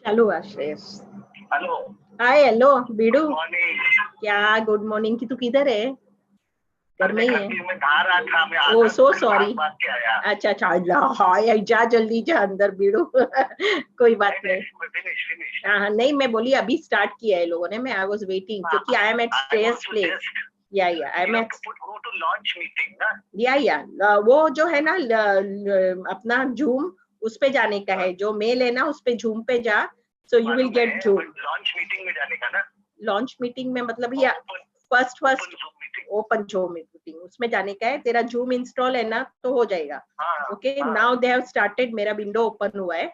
चालू आश्रेयस। Hello. Hi hello बीडू। मॉर्निंग। क्या गुड मॉर्निंग की, तू किधर है? घर में ही है? मैं कहा रहा था मैं ओ सो सॉरी। अच्छा हाँ जा जल्दी जा अंदर बीडू। कोई बात नहीं। हाँ नहीं मैं बोली अभी स्टार्ट किया है लोगों ने, मैं आई वाज वेटिंग क्योंकि I am at Shreyas place. Yeah I am eight या वो जो है ना अपना जूम उस पे जाने का है, जो मेल है ना उस पे जूम पे जा, so you will get zoom. Launch meeting में जाने का ना? लॉन्च मीटिंग में मतलब या फर्स्ट ओपन जूम मीटिंग उसमें जाने का है। तेरा जूम इंस्टॉल है ना तो हो जाएगा। Okay now they have started, मेरा विंडो ओपन हुआ है।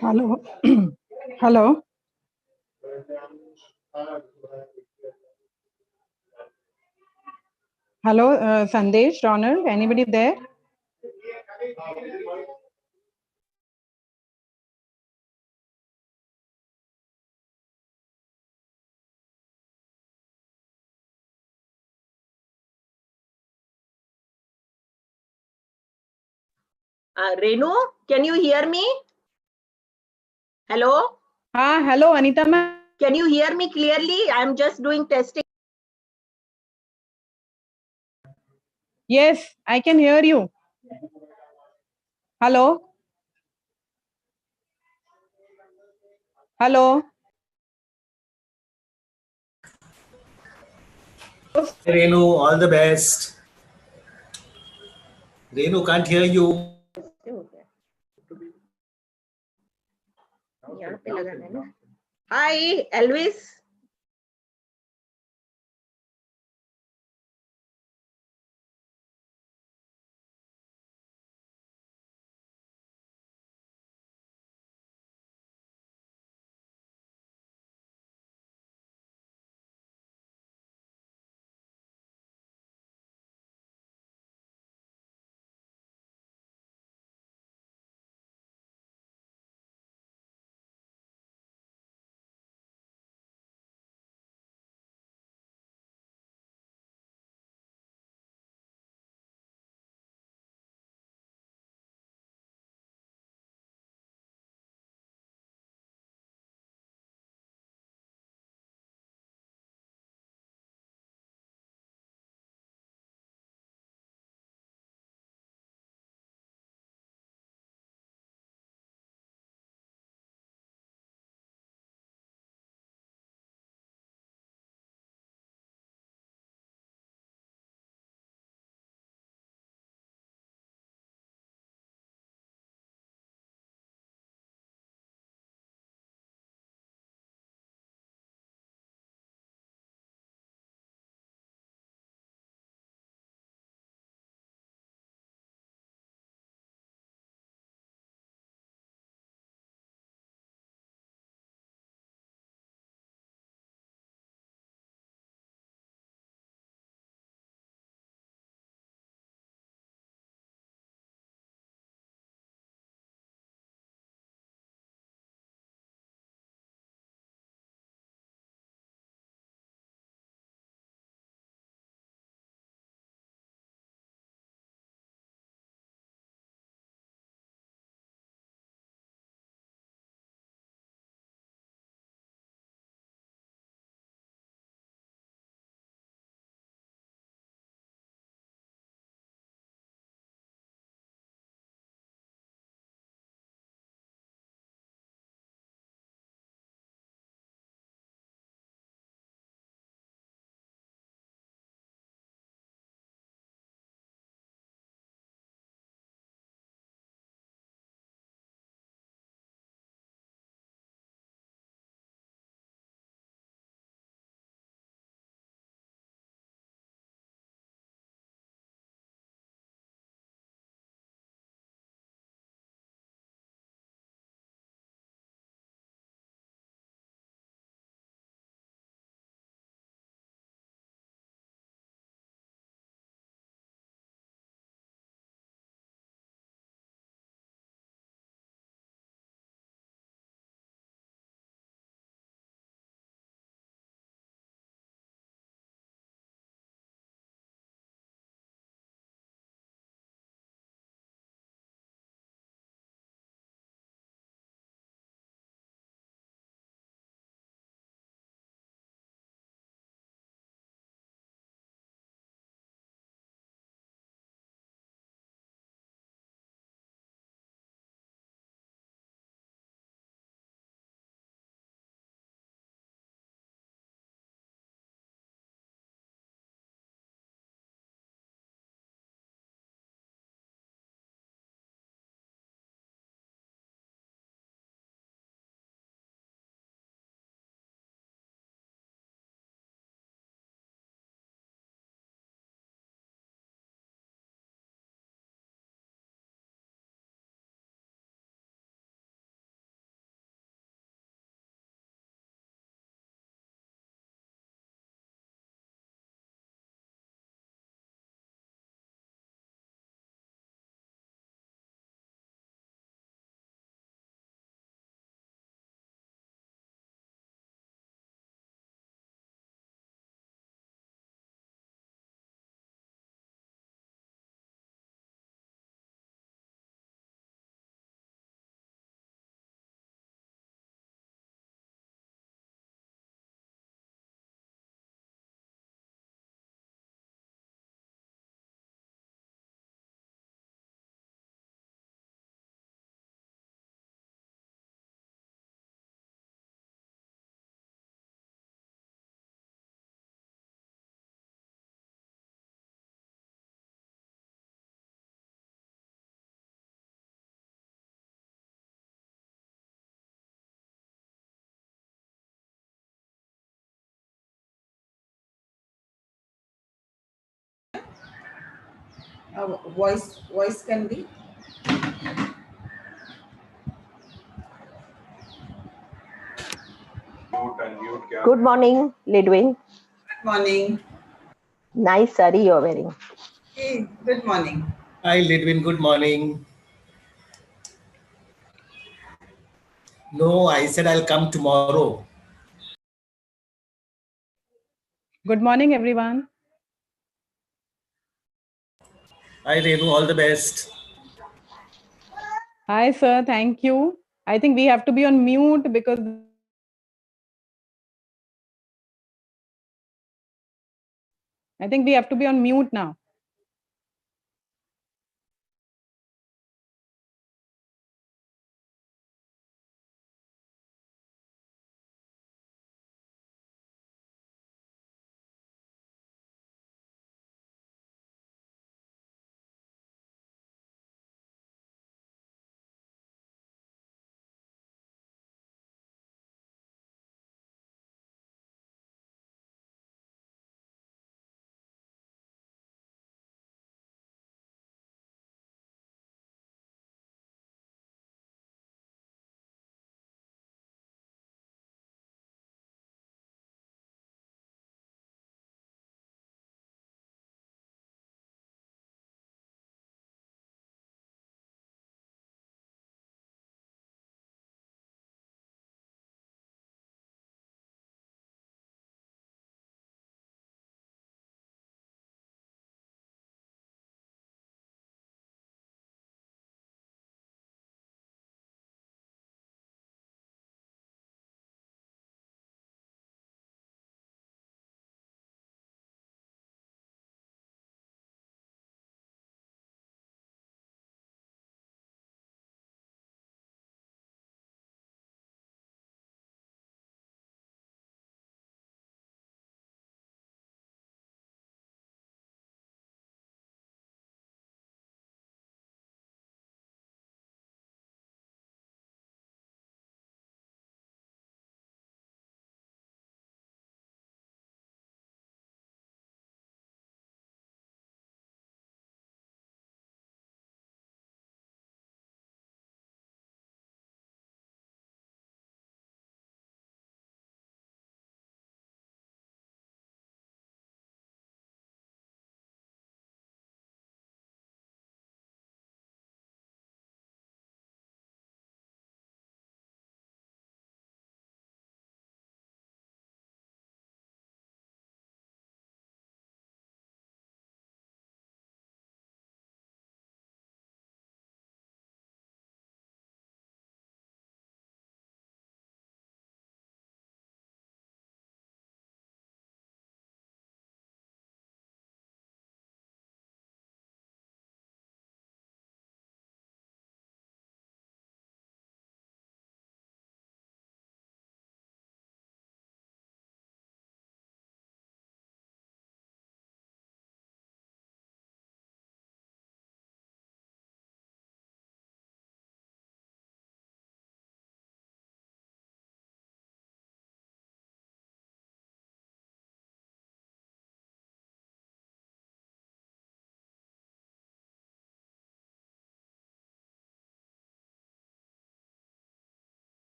Hello. Hello. Hello, Sandesh, Ronald, anybody there? Renu, can you hear me? Hello? Hello, Anita ma'am. Can you hear me clearly? I'm just doing testing. Yes, I can hear you. Hello? Hello? Renu, all the best. Renu can't hear you. Hi, Elvis. Voice can be. Good morning, Lidwin. Good morning. Nice sari you're wearing. Hey, good morning. Hi, Lidwin. Good morning. No, I said I'll come tomorrow. Good morning, everyone. Hi, Renu. All the best. Hi, sir. Thank you. I think we have to be on mute because I think we have to be on mute now.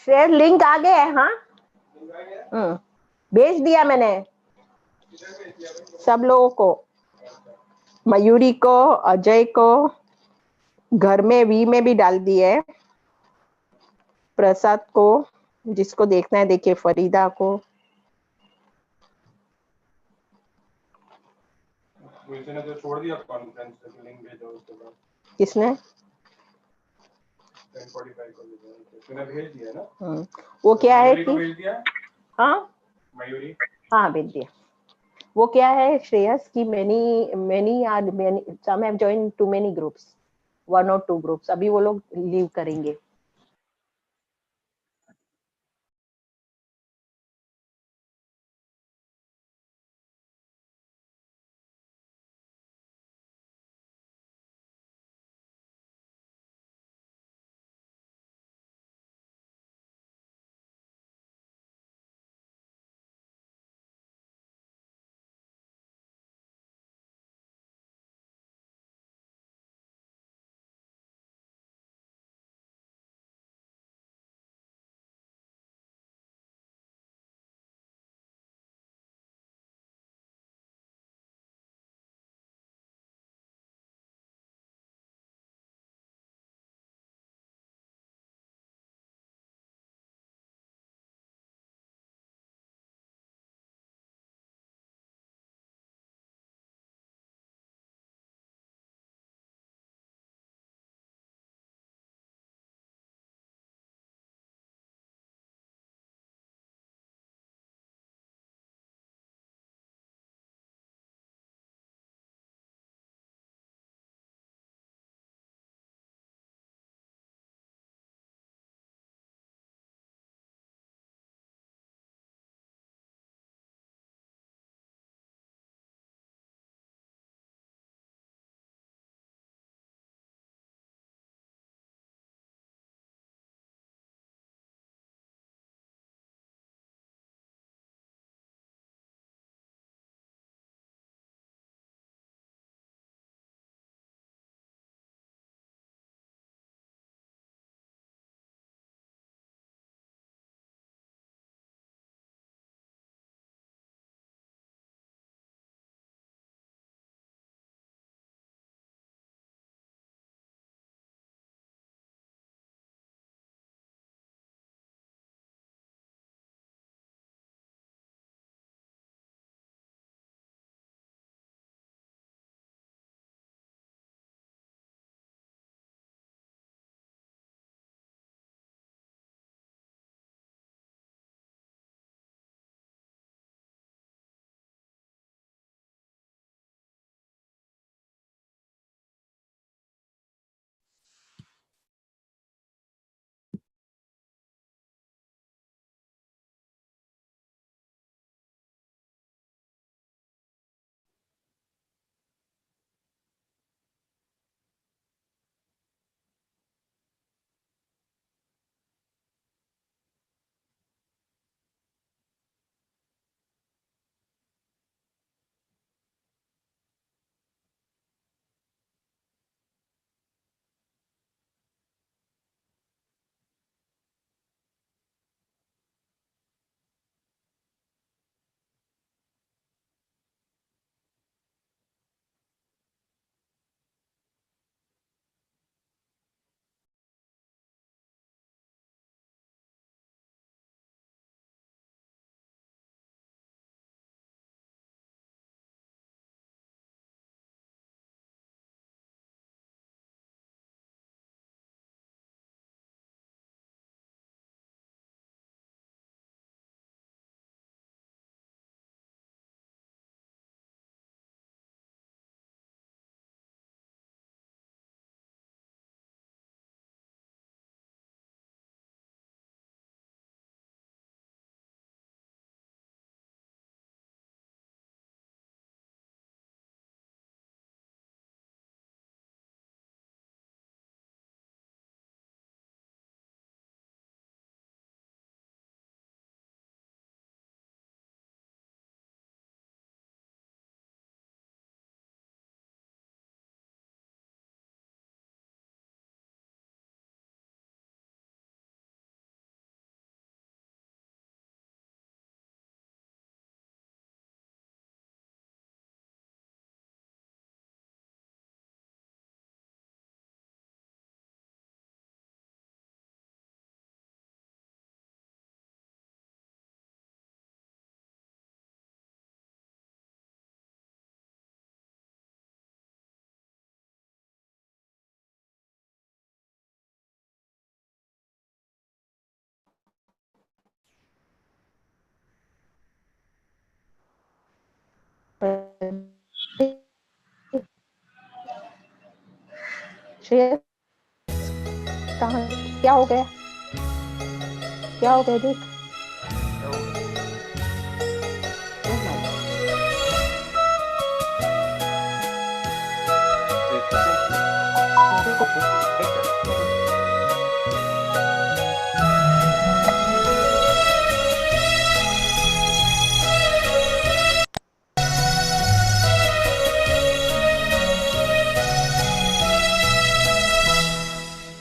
Share link आ गया है। हाँ भेज दिया मैंने सब लोगों को, मयूरी को, अजय को, घर में वी में भी डाल दिए, प्रसाद को, जिसको देखना है देखिए, फरीदा को। ने तो छोड़ दिया कॉन्फ्रेंस पे, लिंक भेजा उसके बाद। किसने? 10:45 को तूने भेज दिया ना? वो क्या है को भेज दिया? हाँ मयूरी? हाँ भेज दिया। वो क्या है श्रेयस की many some have joined too many groups, 1 or 2 groups, अभी वो लोग लीव करेंगे। श्रेयस कहाँ, क्या हो गया, क्या हो गया देख।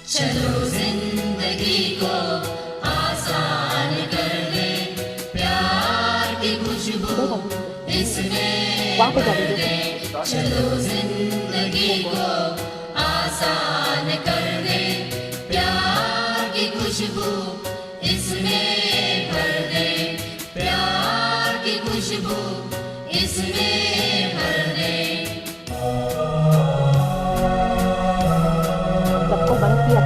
चलो जिंदगी को आसान कर दे, प्यार की खुशबू इसमें भर दे। चलो जिंदगी को आसान कर दे, प्यार की खुशबू इसमें भर दे, प्यार की खुशबू इसमें भर दे। सबको बंद किया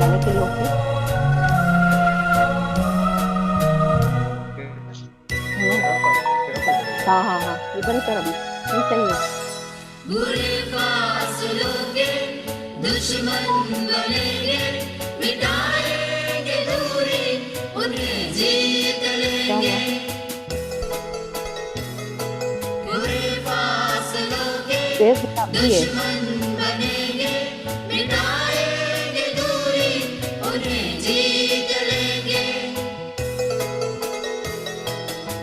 जाने के लिए। हाँ हाँ हाँ, ये बंद कर अभी, ये सही है। बुरे फासलों के दुश्मन बनेंगे, मिटाएंगे दूरी, उन्हें जीत लेंगे। बुरे फासलों के दुश्मन बनेंगे, मिटाएंगे दूरी, उन्हें जीत लेंगे।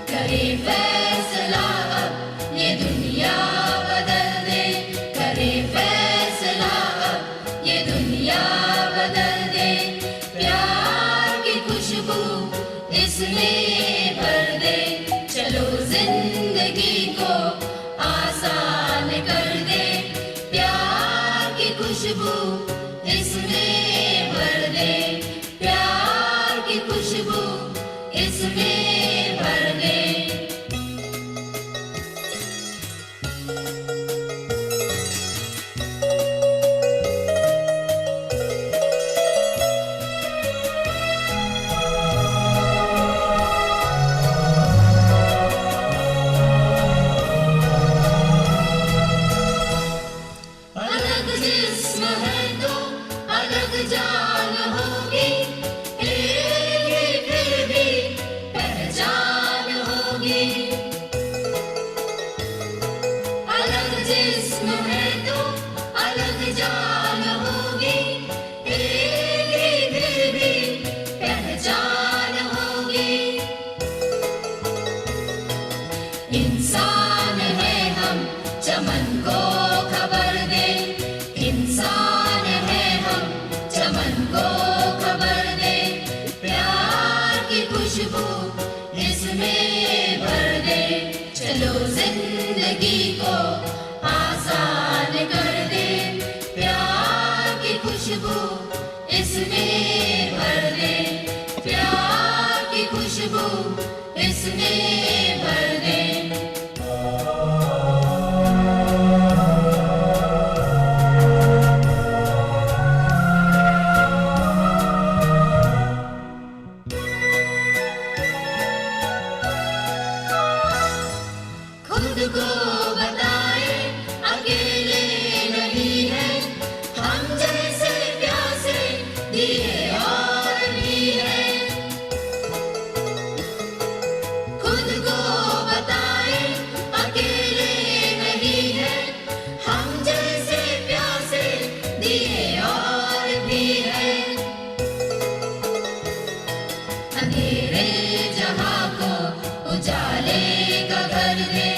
करे फैसला अब ये दुनिया बदल दे, करे फैसला अब ये दुनिया बदल दे। प्यार की खुशबू इसमें भर दे, चलो जिंदगी को आसान कर दे, प्यार की खुशबू इसमें भर दे, प्यार की खुशबू इसमें भर दे। अलग जिस्म है तो अलग जान होगी, एक ही फिर भी पहचान होगी। अलग जिस्म है तो अलग जान होगी, एक ही फिर भी पहचान होगी। इंसान है हम चमन को खबर दे, इंसान है हम चमन को खबर दे। प्यार की खुशबू इसमें भर दे, चलो जिंदगी को आसान कर दे, प्यार की खुशबू इसमें भर दे, प्यार की खुशबू इसमें भर दे। खुद को बताए अकेले नहीं है, हम जैसे प्यासे दिए और भी है। खुद को बताए अकेले नहीं है, हम जैसे प्यासे दिए और भी है। अंधेरे जहां को उजाले का घर दे,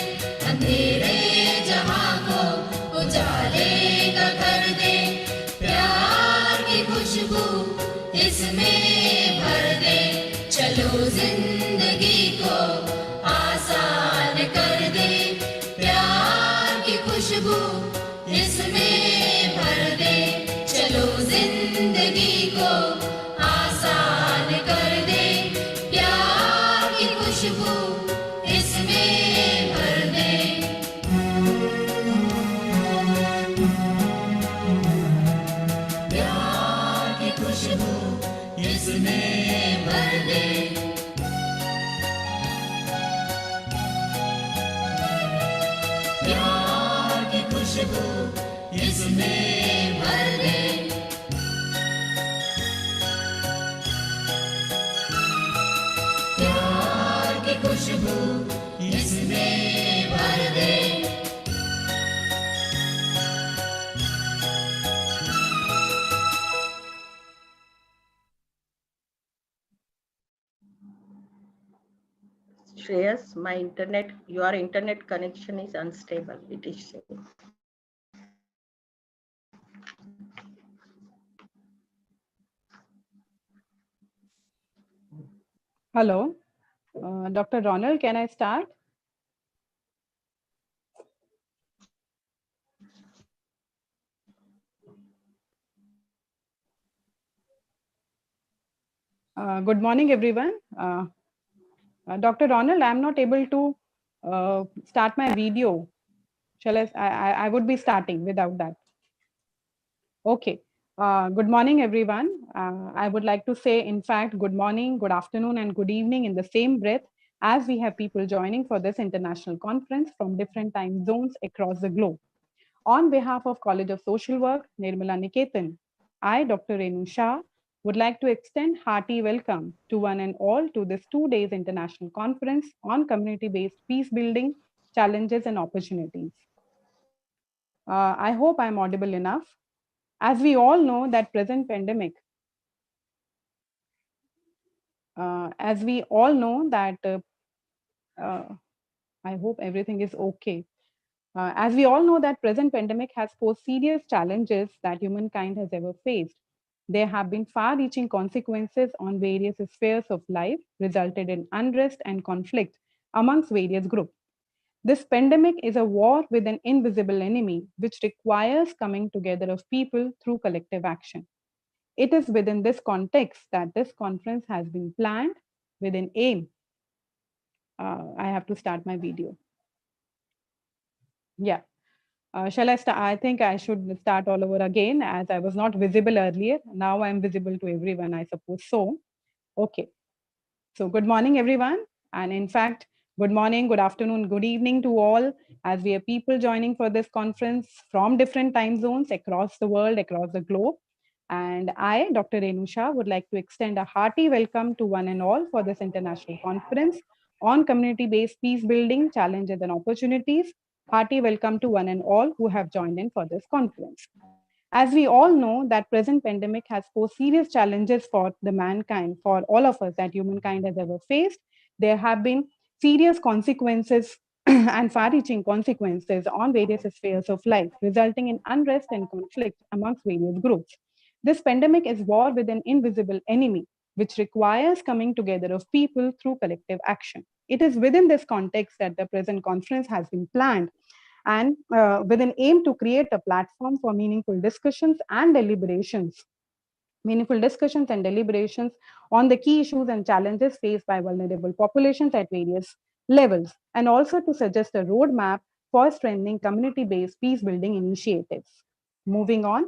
अंधेरे जहां को उजाले का घर दे। प्यार की खुशबू इसमें भर दे, चलो जिंदगी को आसान कर दे, प्यार की खुशबू इसमें भर दे, चलो जिंदगी को आसान कर दे, प्यार की खुशबू इसमें भर दे। प्यार की खुशबू इसमें भर दे। प्यार की खुशबू इसमें भर दे। इसमें भर दे। Shreyas, your internet connection is unstable, it is saying. Hello, Dr. Ronald, can I start? Good morning, everyone. Dr. Ronald, I'm not able to start my video. Shall I would be starting without that. Okay. Good morning, everyone. I would like to say, in fact, good morning, good afternoon, and good evening in the same breath, as we have people joining for this international conference from different time zones across the globe. On behalf of College of Social Work, Nirmala Niketan, I, Dr. Renu Shah, would like to extend hearty welcome to one and all to this 2 days international conference on community-based peace building, challenges and opportunities. I hope I'm audible enough. As we all know that present pandemic, I hope everything is okay. As we all know that present pandemic has posed serious challenges that humankind has ever faced. There have been far-reaching consequences on various spheres of life, resulted in unrest and conflict amongst various groups. This pandemic is a war with an invisible enemy, which requires coming together of people through collective action. It is within this context that this conference has been planned with an aim. I have to start my video. Yeah. Shall I start? I think I should start all over again, as I was not visible earlier. Now I'm visible to everyone, I suppose so. Okay. So good morning, everyone. And in fact, good morning, good afternoon, good evening to all, as we have people joining for this conference from different time zones across the world, across the globe. And I, Dr. Renu Shah, would like to extend a hearty welcome to one and all for this international conference on community-based peace building, challenges and opportunities. Hearty welcome to one and all who have joined in for this conference. As we all know that present pandemic has posed serious challenges for the mankind, for all of us that humankind has ever faced. There have been serious consequences and far-reaching consequences on various spheres of life, resulting in unrest and conflict amongst various groups. This pandemic is war with an invisible enemy, which requires coming together of people through collective action. It is within this context that the present conference has been planned, and with an aim to create a platform for meaningful discussions and deliberations on the key issues and challenges faced by vulnerable populations at various levels, and also to suggest a roadmap for strengthening community-based peace-building initiatives. Moving on,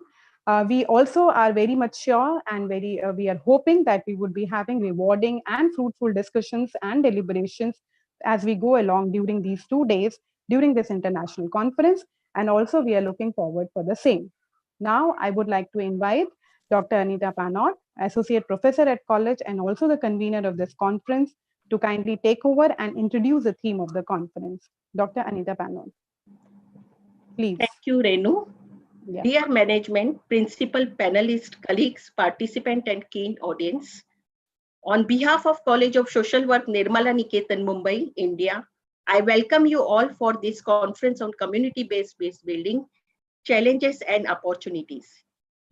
we also are very much sure and we are hoping that we would be having rewarding and fruitful discussions and deliberations as we go along during these 2 days, during this international conference, and also we are looking forward for the same. Now, I would like to invite Dr. Anita Panot, Associate Professor at College and also the convener of this conference, to kindly take over and introduce the theme of the conference. Dr. Anita Panot, please. Thank you, Renu. Yeah. Dear management, principal, panelists, colleagues, participant and keen audience, on behalf of College of Social Work, Nirmala Niketan, Mumbai, India, I welcome you all for this conference on community-based peace building, challenges and opportunities.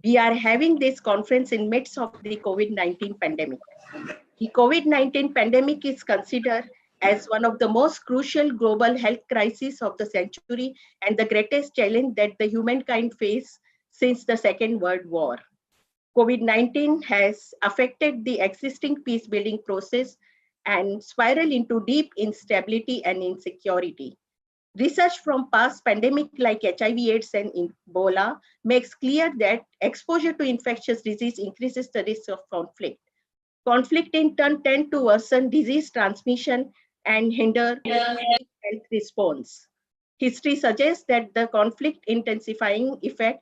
We are having this conference in midst of the COVID-19 pandemic. The COVID-19 pandemic is considered as one of the most crucial global health crises of the century and the greatest challenge that the humankind faced since the Second World War. COVID-19 has affected the existing peace-building process and spiraled into deep instability and insecurity. Research from past pandemics like HIV/AIDS and Ebola makes clear that exposure to infectious disease increases the risk of conflict. Conflict in turn tends to worsen disease transmission and hinder health response. History suggests that the conflict intensifying effect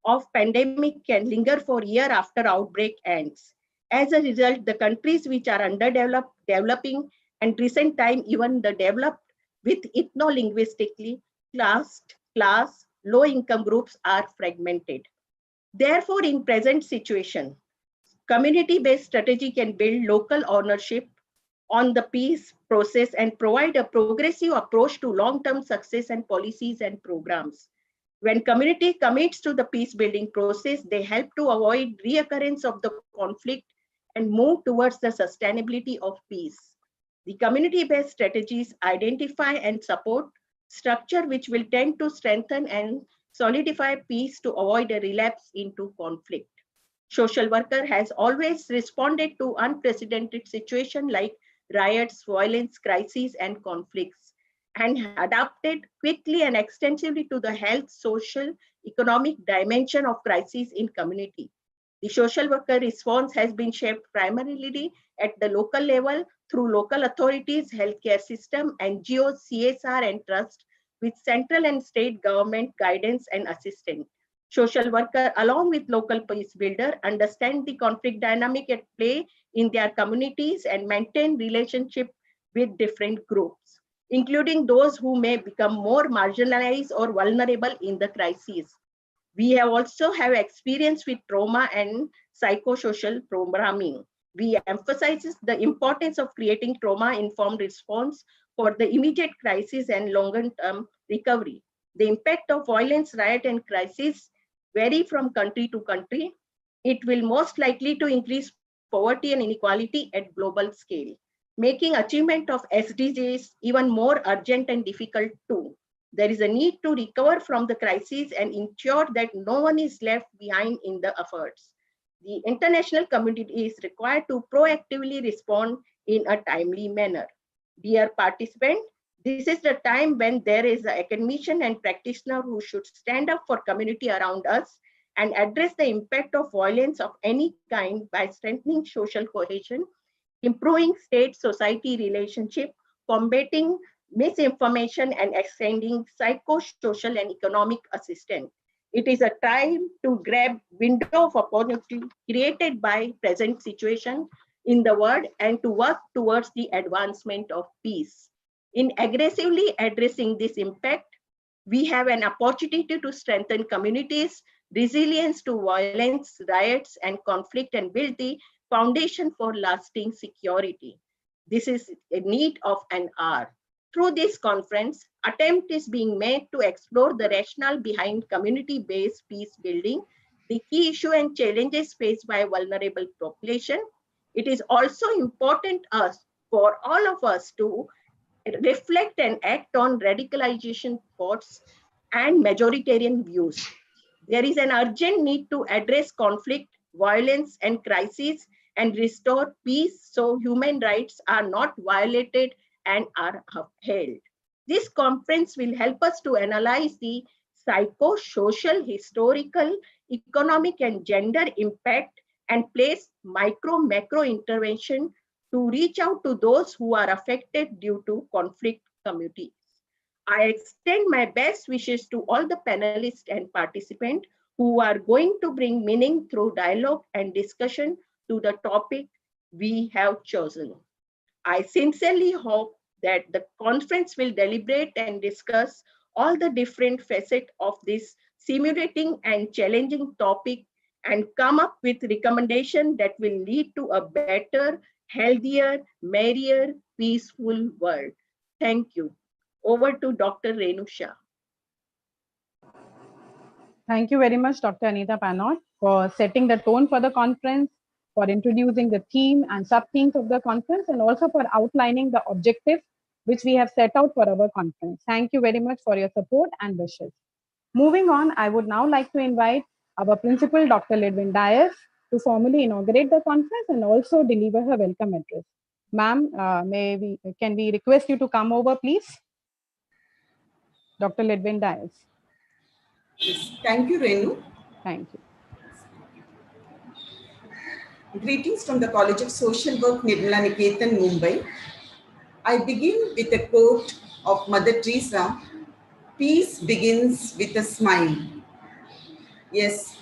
of pandemic can linger for years after outbreak ends. As a result, the countries which are underdeveloped, developing, and recent time even the developed with ethno-linguistically class, low-income groups are fragmented. Therefore, in present situation, community-based strategy can build local ownership on the peace process and provide a progressive approach to long-term success and policies and programs. When community commits to the peace building process, they help to avoid reoccurrence of the conflict and move towards the sustainability of peace. The community-based strategies identify and support structure which will tend to strengthen and solidify peace to avoid a relapse into conflict. Social worker has always responded to unprecedented situations like riots, violence, crises, and conflicts, and adapted quickly and extensively to the health, social, economic dimension of crises in community. The social worker response has been shaped primarily at the local level through local authorities, healthcare system, NGOs, CSR, and trust with central and state government guidance and assistance. Social worker, along with local peace builder, understand the conflict dynamic at play in their communities and maintain relationship with different groups, including those who may become more marginalized or vulnerable in the crisis. We have also have experience with trauma and psychosocial programming. We emphasize the importance of creating trauma-informed response for the immediate crisis and longer-term recovery. The impact of violence, riot, and crisis vary from country to country. It will most likely to increase poverty and inequality at global scale, making achievement of SDGs even more urgent and difficult too. There is a need to recover from the crisis and ensure that no one is left behind in the efforts. The international community is required to proactively respond in a timely manner. Dear participants, this is the time when there is an academician and practitioner who should stand up for community around us and address the impact of violence of any kind by strengthening social cohesion, improving state-society relationship, combating misinformation, and extending psychosocial and economic assistance. It is a time to grab window of opportunity created by present situation in the world and to work towards the advancement of peace. In aggressively addressing this impact, we have an opportunity to strengthen communities' resilience to violence, riots, and conflict and build the foundation for lasting security. This is a need of an hour. Through this conference, attempt is being made to explore the rationale behind community-based peace building, the key issue and challenges faced by vulnerable population. It is also important for all of us to reflect and act on radicalization thoughts and majoritarian views. There is an urgent need to address conflict, violence, and crises and restore peace so human rights are not violated and are upheld. This conference will help us to analyze the psychosocial, historical, economic, and gender impact and place micro-macro intervention to reach out to those who are affected due to conflict communities. I extend my best wishes to all the panelists and participants who are going to bring meaning through dialogue and discussion to the topic we have chosen. I sincerely hope that the conference will deliberate and discuss all the different facets of this stimulating and challenging topic and come up with recommendations that will lead to a better, healthier, merrier, peaceful world. Thank you. Over to Dr. Renu Shah. Thank you very much, Dr. Anita Panot, for setting the tone for the conference, for introducing the theme and sub-themes of the conference, and also for outlining the objectives which we have set out for our conference. Thank you very much for your support and wishes. Moving on, I would now like to invite our principal, Dr. Lidwin Dias, to formally inaugurate the conference and also deliver her welcome address. Ma'am, can we request you to come over, please? Dr. Lidwin Dias. Yes. Thank you, Renu. Thank you. Greetings from the College of Social Work, Nirmala Niketan, Mumbai. I begin with a quote of Mother Teresa: "Peace begins with a smile." Yes,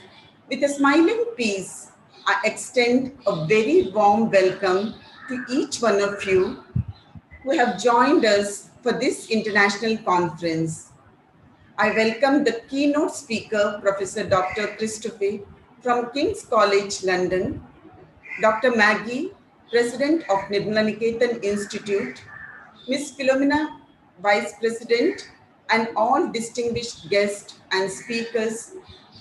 with a smiling peace, I extend a very warm welcome to each one of you who have joined us for this international conference. I welcome the keynote speaker, Professor Dr. Christopher from King's College, London, Dr. Maggie, President of Nirmala Niketan Institute, Ms. Philomena, Vice President, and all distinguished guests and speakers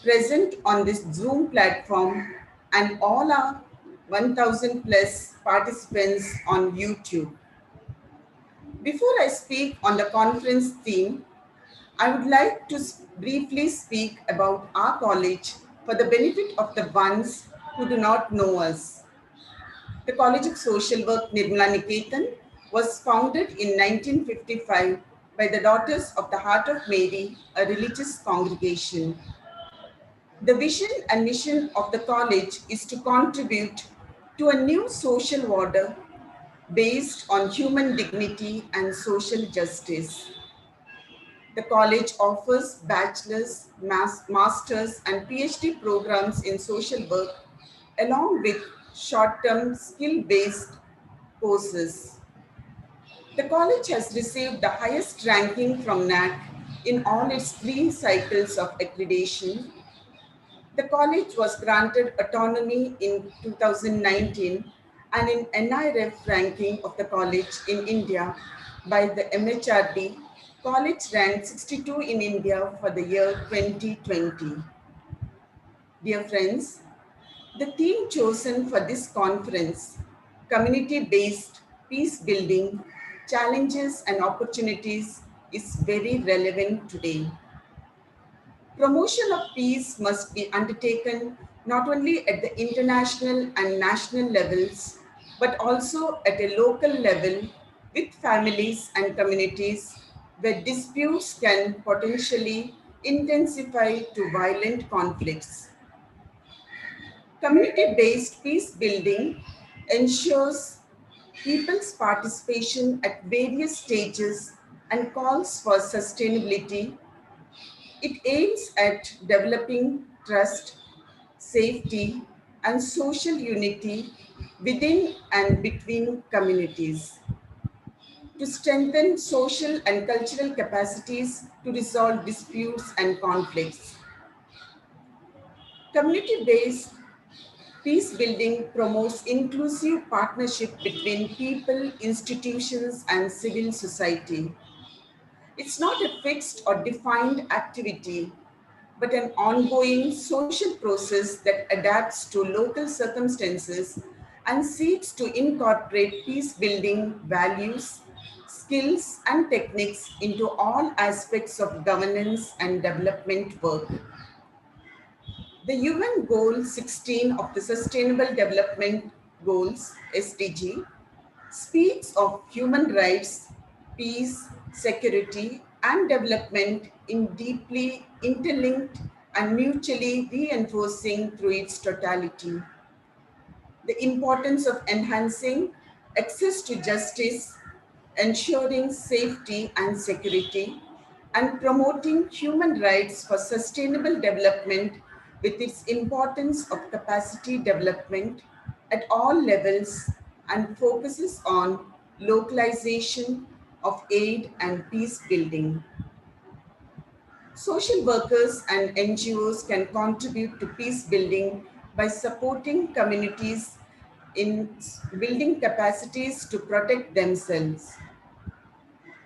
present on this Zoom platform, and all our 1,000 plus participants on YouTube. Before I speak on the conference theme, I would like to briefly speak about our college for the benefit of the ones who do not know us. The College of Social Work Nirmala Niketan was founded in 1955 by the Daughters of the Heart of Mary, a religious congregation. The vision and mission of the college is to contribute to a new social order based on human dignity and social justice. The college offers bachelor's, master's, and PhD programs in social work, along with short-term skill-based courses. The college has received the highest ranking from NAC in all its 3 cycles of accreditation. The college was granted autonomy in 2019 and in NIRF ranking of the college in India by the MHRD. College ranked 62 in India for the year 2020. Dear friends, the theme chosen for this conference, community-based peace building, challenges and opportunities, is very relevant today. Promotion of peace must be undertaken not only at the international and national levels, but also at a local level with families and communities where disputes can potentially intensify to violent conflicts. Community-based peace building ensures people's participation at various stages and calls for sustainability. It aims at developing trust, safety, and social unity within and between communities, to strengthen social and cultural capacities to resolve disputes and conflicts. Community-based peace building promotes inclusive partnership between people, institutions, and civil society. It's not a fixed or defined activity, but an ongoing social process that adapts to local circumstances and seeks to incorporate peace-building values, skills, and techniques into all aspects of governance and development work. The UN Goal 16 of the Sustainable Development Goals, SDG, speaks of human rights, peace, security, and development in deeply interlinked and mutually reinforcing through its totality. The importance of enhancing access to justice, ensuring safety and security, and promoting human rights for sustainable development with its importance of capacity development at all levels and focuses on localization of aid and peace building. Social workers and NGOs can contribute to peace building by supporting communities in building capacities to protect themselves.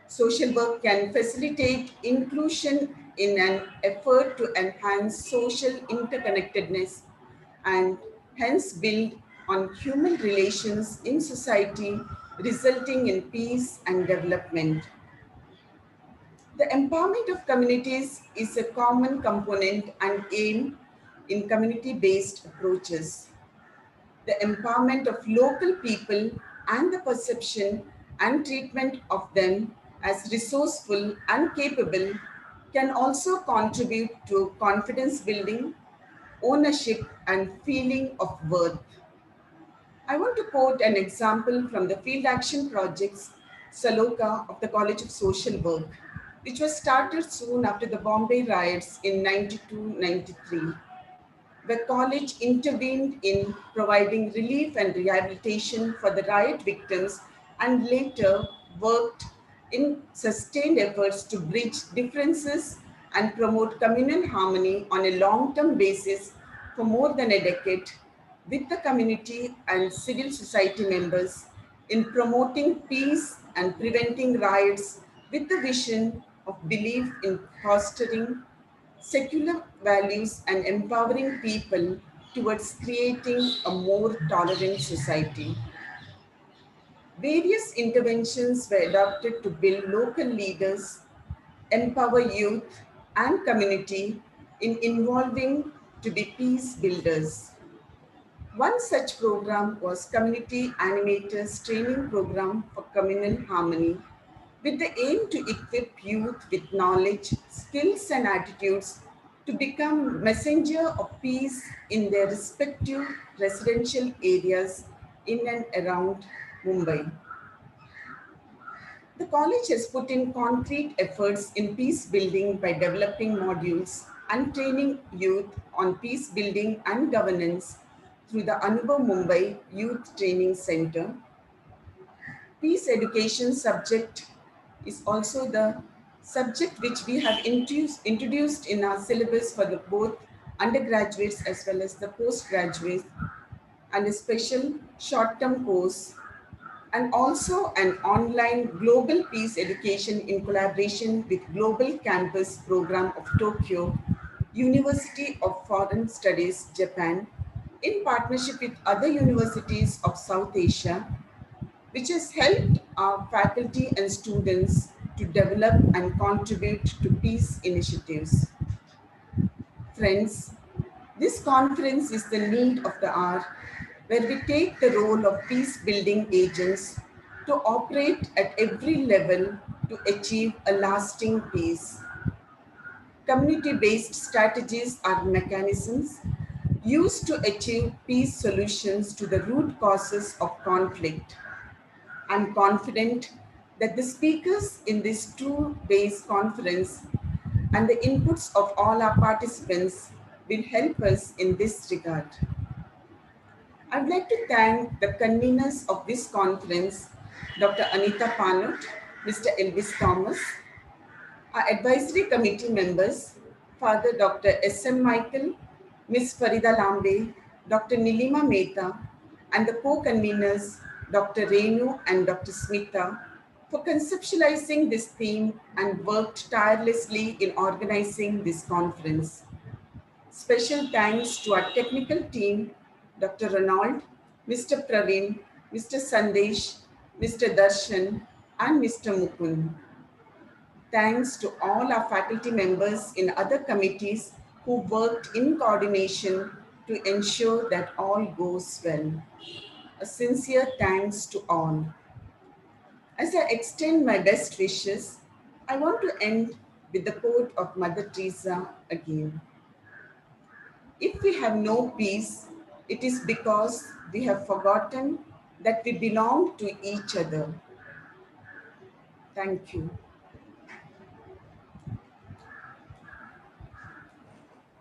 Social work can facilitate inclusion in an effort to enhance social interconnectedness and hence build on human relations in society, resulting in peace and development. The empowerment of communities is a common component and aim in community-based approaches. The empowerment of local people and the perception and treatment of them as resourceful and capable can also contribute to confidence building, ownership, and feeling of worth. I want to quote an example from the Field Action Project's Saloka of the College of Social Work, which was started soon after the Bombay riots in 92-93. The college intervened in providing relief and rehabilitation for the riot victims and later worked in sustained efforts to bridge differences and promote communal harmony on a long-term basis for more than a decade with the community and civil society members in promoting peace and preventing riots with the vision of belief in fostering secular values and empowering people towards creating a more tolerant society. Various interventions were adopted to build local leaders, empower youth and community in involving to be peace builders. One such program was Community Animators Training Program for Communal Harmony, with the aim to equip youth with knowledge, skills, and attitudes to become messenger of peace in their respective residential areas in and around Mumbai. The college has put in concrete efforts in peace building by developing modules and training youth on peace building and governance through the Anubhav Mumbai Youth Training Center. Peace education subject is also the subject which we have introduced in our syllabus for the both undergraduates as well as the postgraduates, and a special short-term course, and also an online global peace education in collaboration with Global Campus Program of Tokyo, University of Foreign Studies, Japan, in partnership with other universities of South Asia, which has helped our faculty and students to develop and contribute to peace initiatives. Friends, this conference is the need of the hour, where we take the role of peace-building agents to operate at every level to achieve a lasting peace. Community-based strategies are mechanisms used to achieve peace solutions to the root causes of conflict. I'm confident that the speakers in this two-days conference and the inputs of all our participants will help us in this regard. I'd like to thank the conveners of this conference, Dr. Anita Panut, Mr. Elvis Thomas, our advisory committee members, Father Dr. S.M. Michael, Ms. Farida Lambe, Dr. Nilima Mehta, and the co-conveners, Dr. Renu and Dr. Smita, for conceptualizing this theme and worked tirelessly in organizing this conference. Special thanks to our technical team, Dr. Ronald, Mr. Praveen, Mr. Sandesh, Mr. Darshan, and Mr. Mukund. Thanks to all our faculty members in other committees who worked in coordination to ensure that all goes well. A sincere thanks to all. As I extend my best wishes, I want to end with the quote of Mother Teresa again. If we have no peace, it is because we have forgotten that we belong to each other. Thank you.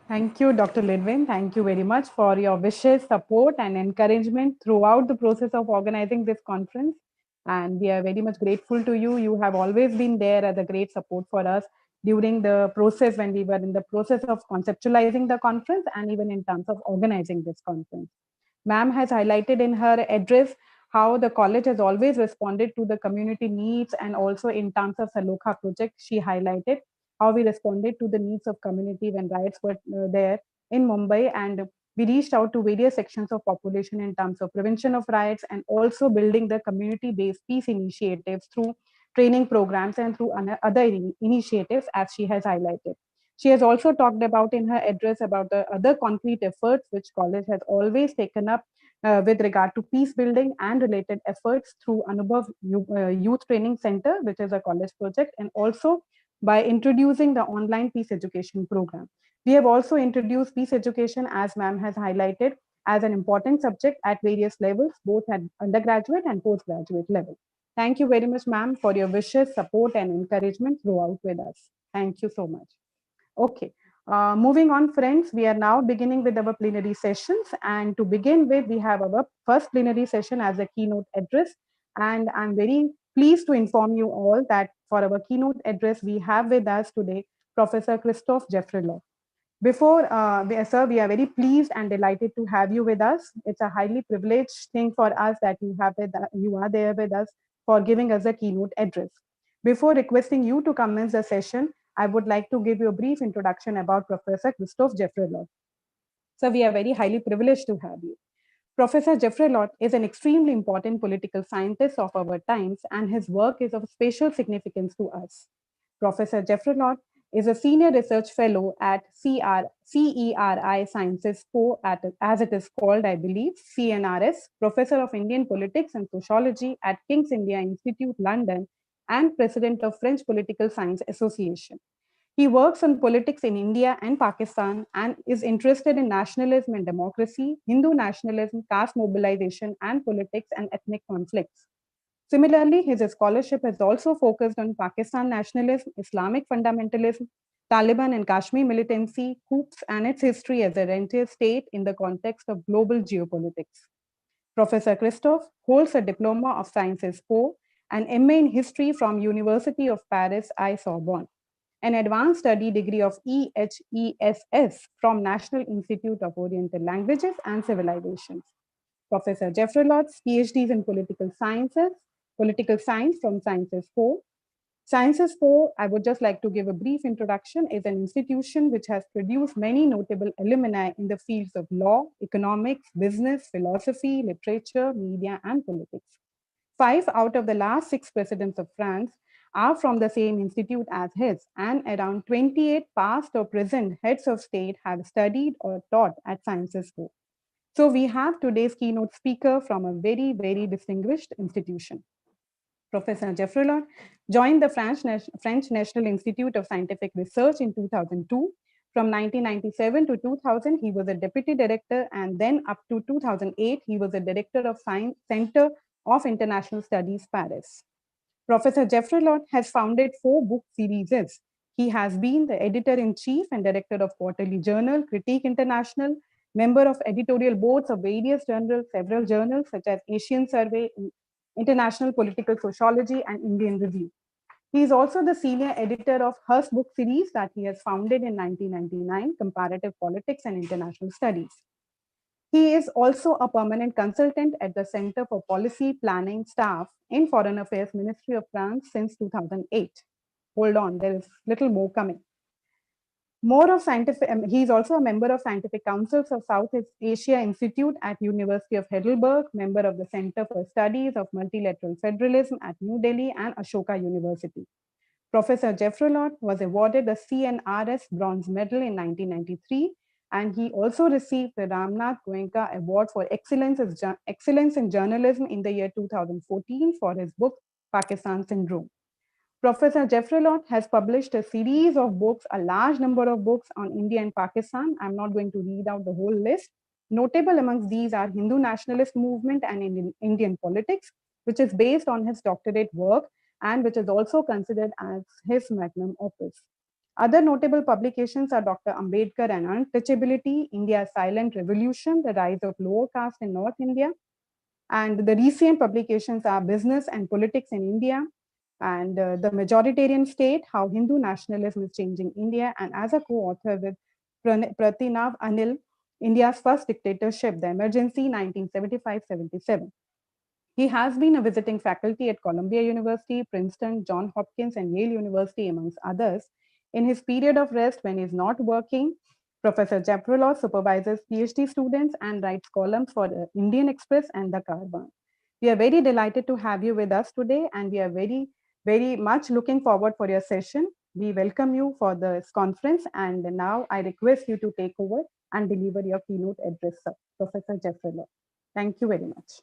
Thank you, Dr. Lidwin. Thank you very much for your wishes, support, and encouragement throughout the process of organizing this conference. And we are very much grateful to you. You have always been there as a great support for us during the process when we were in the process of conceptualizing the conference and even in terms of organizing this conference. Ma'am has highlighted in her address how the college has always responded to the community needs, and also in terms of Salokha project, she highlighted how we responded to the needs of community when riots were there in Mumbai, and we reached out to various sections of population in terms of prevention of riots and also building the community-based peace initiatives through training programs and through other initiatives, as she has highlighted. She has also talked about in her address about the other concrete efforts which college has always taken up with regard to peace building and related efforts through Anubhav Youth Training Center, which is a college project, and also by introducing the online peace education program. We have also introduced peace education, as ma'am has highlighted, as an important subject at various levels, both at undergraduate and postgraduate level. Thank you very much, ma'am, for your wishes, support, and encouragement throughout with us. Thank you so much. Okay, moving on, friends, we are now beginning with our plenary sessions. And to begin with, we have our first plenary session as a keynote address. And I'm very pleased to inform you all that for our keynote address, we have with us today Professor Christoph Jeffrelot. Sir, we are very pleased and delighted to have you with us. It's a highly privileged thing for us that you are there with us for giving us a keynote address. Before requesting you to commence the session, I would like to give you a brief introduction about Professor Christoph Jeffrelot. So we are very highly privileged to have you. Professor Jeffrelot is an extremely important political scientist of our times, and his work is of special significance to us. Professor Jeffrelot is a senior research fellow at CERI Sciences Co, as it is called, I believe, CNRS, Professor of Indian Politics and Sociology at King's India Institute, London, and President of French Political Science Association. He works on politics in India and Pakistan and is interested in nationalism and democracy, Hindu nationalism, caste mobilization, and politics and ethnic conflicts. Similarly, his scholarship has also focused on Pakistan nationalism, Islamic fundamentalism, Taliban and Kashmir militancy, coups, and its history as a rentier state in the context of global geopolitics. Professor Christoph holds a Diploma of Sciences Po and MA in History from University of Paris, Sorbonne, an advanced study degree of EHESS from National Institute of Oriental Languages and Civilizations. Professor Jeffrelot's PhDs in political science from Sciences Po. Sciences Po, I would just like to give a brief introduction, is an institution which has produced many notable alumni in the fields of law, economics, business, philosophy, literature, media, and politics. 5 out of the last 6 presidents of France are from the same institute as his, and around 28 past or present heads of state have studied or taught at Sciences Po. So we have today's keynote speaker from a very, very distinguished institution. Professor Jeffrelot joined the French National Institute of Scientific Research in 2002. From 1997 to 2000, he was a deputy director, and then up to 2008, he was a director of Science Center of International Studies, Paris. Professor Jeffrelot has founded 4 book series. He has been the editor-in-chief and director of Quarterly Journal, Critique International, member of editorial boards of various journals, several journals such as Asian Survey, International Political Sociology, and Indian Review. He is also the senior editor of Hearst book series that he has founded in 1999, Comparative Politics and International Studies. He is also a permanent consultant at the Center for Policy Planning Staff in Foreign Affairs Ministry of France since 2008. Hold on, there is little more coming. He is also a member of Scientific Councils of South Asia Institute at University of Heidelberg, member of the Center for Studies of Multilateral Federalism at New Delhi and Ashoka University. Professor Jeffrelot was awarded the CNRS Bronze Medal in 1993, and he also received the Ramnath Goenka Award for Excellence in Journalism in the year 2014 for his book, Pakistan Syndrome. Professor Jeffrelot has published a series of books, a large number of books on India and Pakistan. I'm not going to read out the whole list. Notable amongst these are Hindu Nationalist Movement and Indian Politics, which is based on his doctorate work and which is also considered as his magnum opus. Other notable publications are Dr. Ambedkar and Untouchability, India's Silent Revolution, The Rise of Lower Caste in North India. And the recent publications are Business and Politics in India, and The Majoritarian State, How Hindu Nationalism is Changing India, and as a co-author with Pratinav Anil, India's First Dictatorship, The Emergency, 1975-77. He has been a visiting faculty at Columbia University, Princeton, Johns Hopkins, and Yale University, amongst others. In his period of rest, when he's not working, Professor Jeffrelot supervises PhD students and writes columns for the Indian Express and the Carbon. We are very delighted to have you with us today, and we are very, very much looking forward for your session. We welcome you for this conference, and now I request you to take over and deliver your keynote address, sir. Professor Jeffrelot. Thank you very much.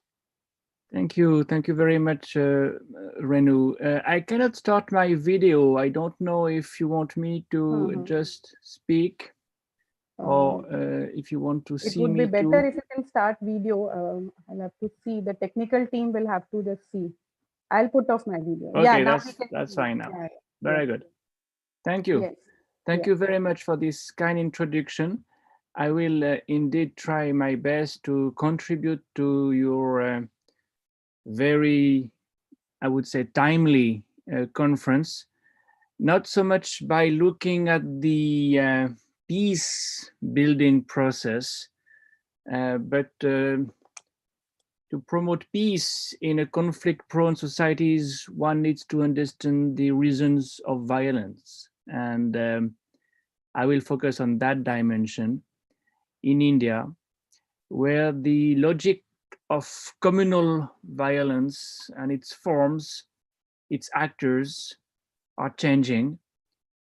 Thank you very much, Renu. I cannot start my video. I don't know if you want me to just speak, or if you want to see me. It would be better if you can start video. I'll have to see. The technical team will have to just see. I'll put off my video. Okay, yeah, that's fine now. Yeah. Very good. Thank you. Yes. Thank you very much for this kind introduction. I will indeed try my best to contribute to your very I would say, timely conference, not so much by looking at the peace building process, but to promote peace in a conflict-prone societies, one needs to understand the reasons of violence. And I will focus on that dimension in India, where the logic of communal violence and its forms, its actors are changing.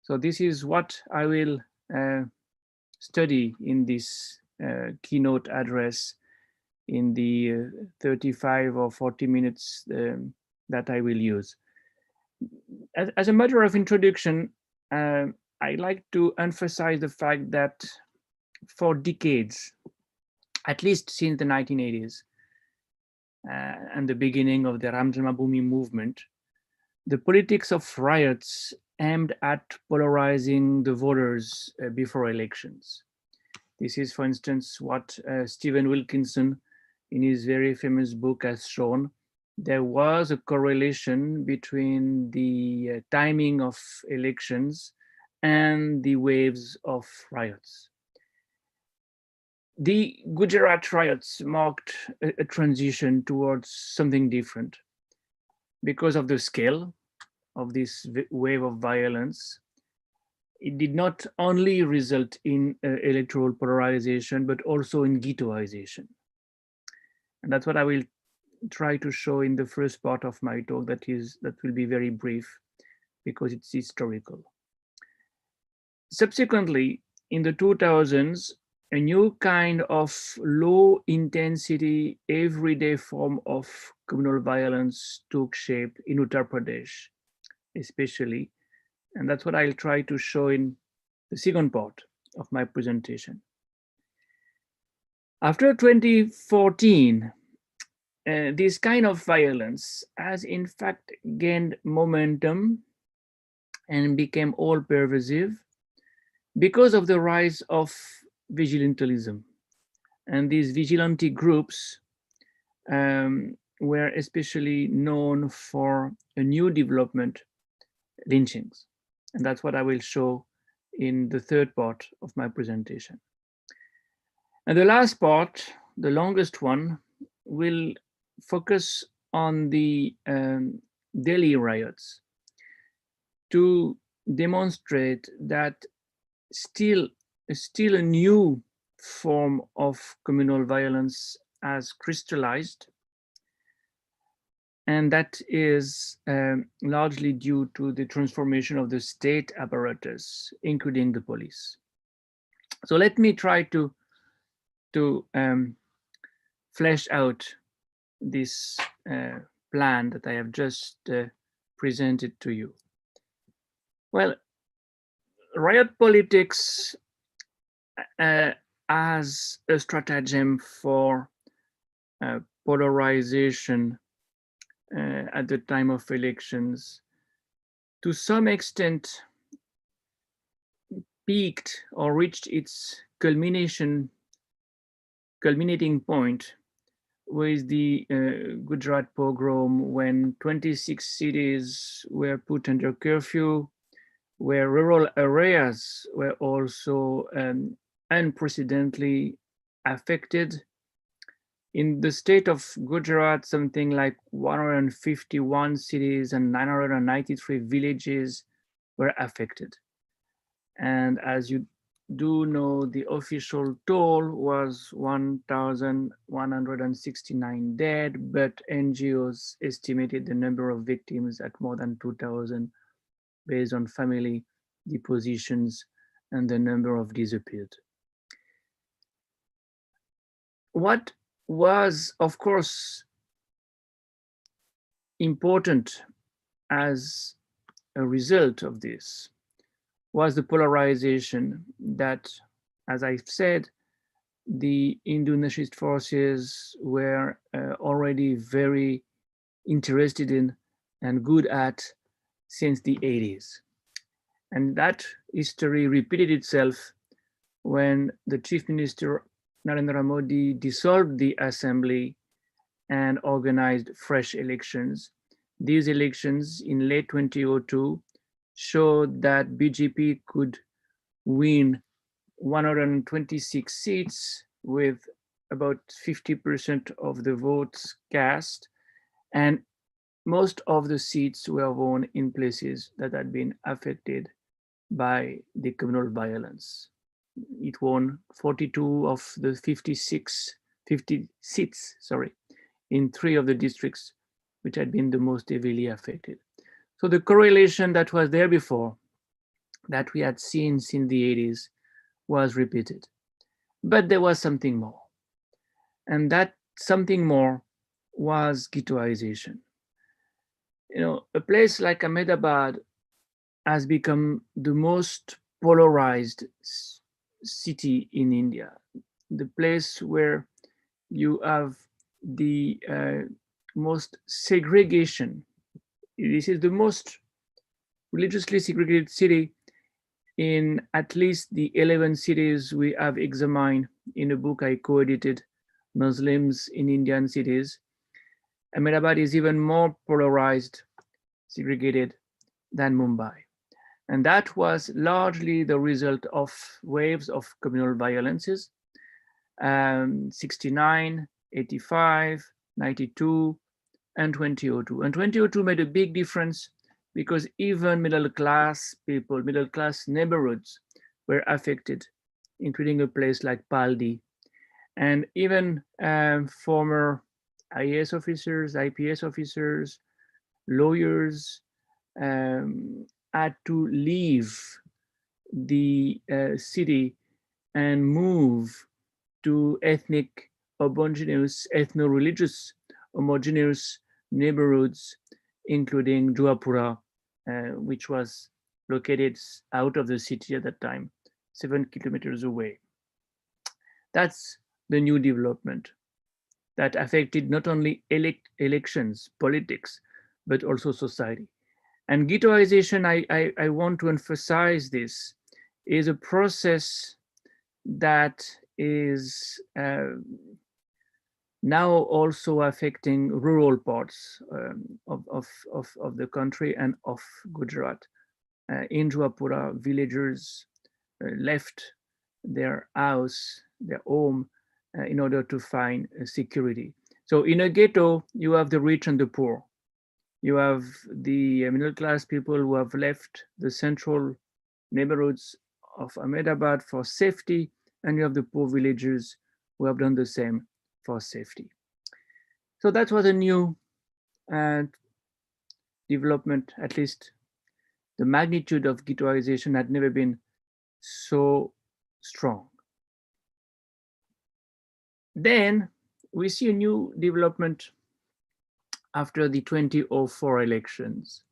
So this is what I will study in this keynote address in the 35 or 40 minutes that I will use. As a matter of introduction, I like to emphasize the fact that for decades, at least since the 1980s and the beginning of the Ram Janmabhoomi movement, the politics of riots aimed at polarizing the voters before elections. This is, for instance, what Stephen Wilkinson in his very famous book has shown. There was a correlation between the timing of elections and the waves of riots. The Gujarat riots marked a transition towards something different because of the scale of this wave of violence. It did not only result in electoral polarization, but also in ghettoization. And that's what I will try to show in the first part of my talk, that will be very brief because it's historical. Subsequently, in the 2000s, a new kind of low intensity, everyday form of communal violence took shape in Uttar Pradesh, especially. And that's what I'll try to show in the second part of my presentation. After 2014, this kind of violence has in fact gained momentum and became all pervasive because of the rise of vigilantism. And these vigilante groups were especially known for a new development, lynchings. And that's what I will show in the third part of my presentation. And the last part, the longest one, will focus on the Delhi riots to demonstrate that still a new form of communal violence has crystallized, and that is largely due to the transformation of the state apparatus, including the police. So let me try to flesh out this plan that I have just presented to you. Well, riot politics as a stratagem for polarization at the time of elections, to some extent peaked or reached its culminating point with the Gujarat pogrom, when 26 cities were put under curfew, where rural areas were also unprecedentedly affected. In the state of Gujarat, something like 151 cities and 993 villages were affected. And as you do know, the official toll was 1,169 dead, but NGOs estimated the number of victims at more than 2,000 based on family depositions and the number of disappeared. What was, of course, important as a result of this was the polarization that, as I've said, the Hindu nationalist forces were already very interested in and good at since the 80s. And that history repeated itself when the Chief Minister Narendra Modi dissolved the assembly and organized fresh elections these elections in late 2002 showed that BJP could win 126 seats with about 50% of the votes cast, and most of the seats were won in places that had been affected by the communal violence. It won 42 of the 50 seats, in 3 of the districts which had been the most heavily affected. So the correlation that was there before, that we had seen since the 80s, was repeated. But there was something more. And that something more was ghettoization. You know, a place like Ahmedabad has become the most polarized city in India, the place where you have the most segregation. This is the most religiously segregated city in at least the 11 cities we have examined in a book I co-edited, Muslims in Indian Cities. Ahmedabad is even more polarized, segregated than Mumbai. And that was largely the result of waves of communal violences, 69, 85, 92, and 2002. And 2002 made a big difference because even middle class people, middle class neighborhoods were affected, including a place like Paldi. And even former IAS officers, IPS officers, lawyers had to leave the city and move to ethnic, homogeneous, ethno-religious, homogeneous neighborhoods, including Juapura, which was located out of the city at that time, 7 kilometers away. That's the new development that affected not only elections, politics, but also society. And ghettoization, I want to emphasize this, is a process that is now also affecting rural parts of the country and of Gujarat. In Juapura, villagers left their house, their home, in order to find security. So in a ghetto, you have the rich and the poor. You have the middle class people who have left the central neighborhoods of Ahmedabad for safety, and you have the poor villagers who have done the same for safety. So that was a new development, at least the magnitude of ghettoization had never been so strong. Then we see a new development after the 2004 elections.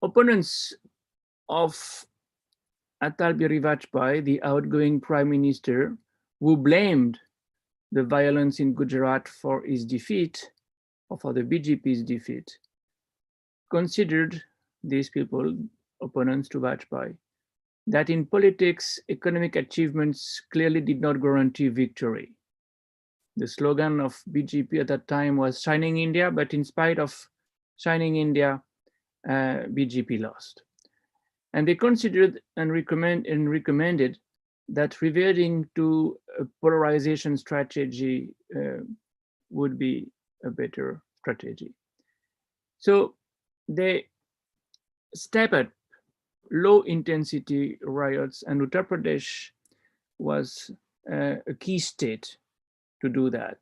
Opponents of Atal Bihari Vajpayee, the outgoing prime minister, who blamed the violence in Gujarat for his defeat, or for the BJP's defeat, considered these people, opponents to Vajpayee, that in politics, economic achievements clearly did not guarantee victory. The slogan of BJP at that time was Shining India, but in spite of Shining India, BJP lost. And they considered and recommended that reverting to a polarization strategy would be a better strategy. So they stepped up low intensity riots, and Uttar Pradesh was a key state to do that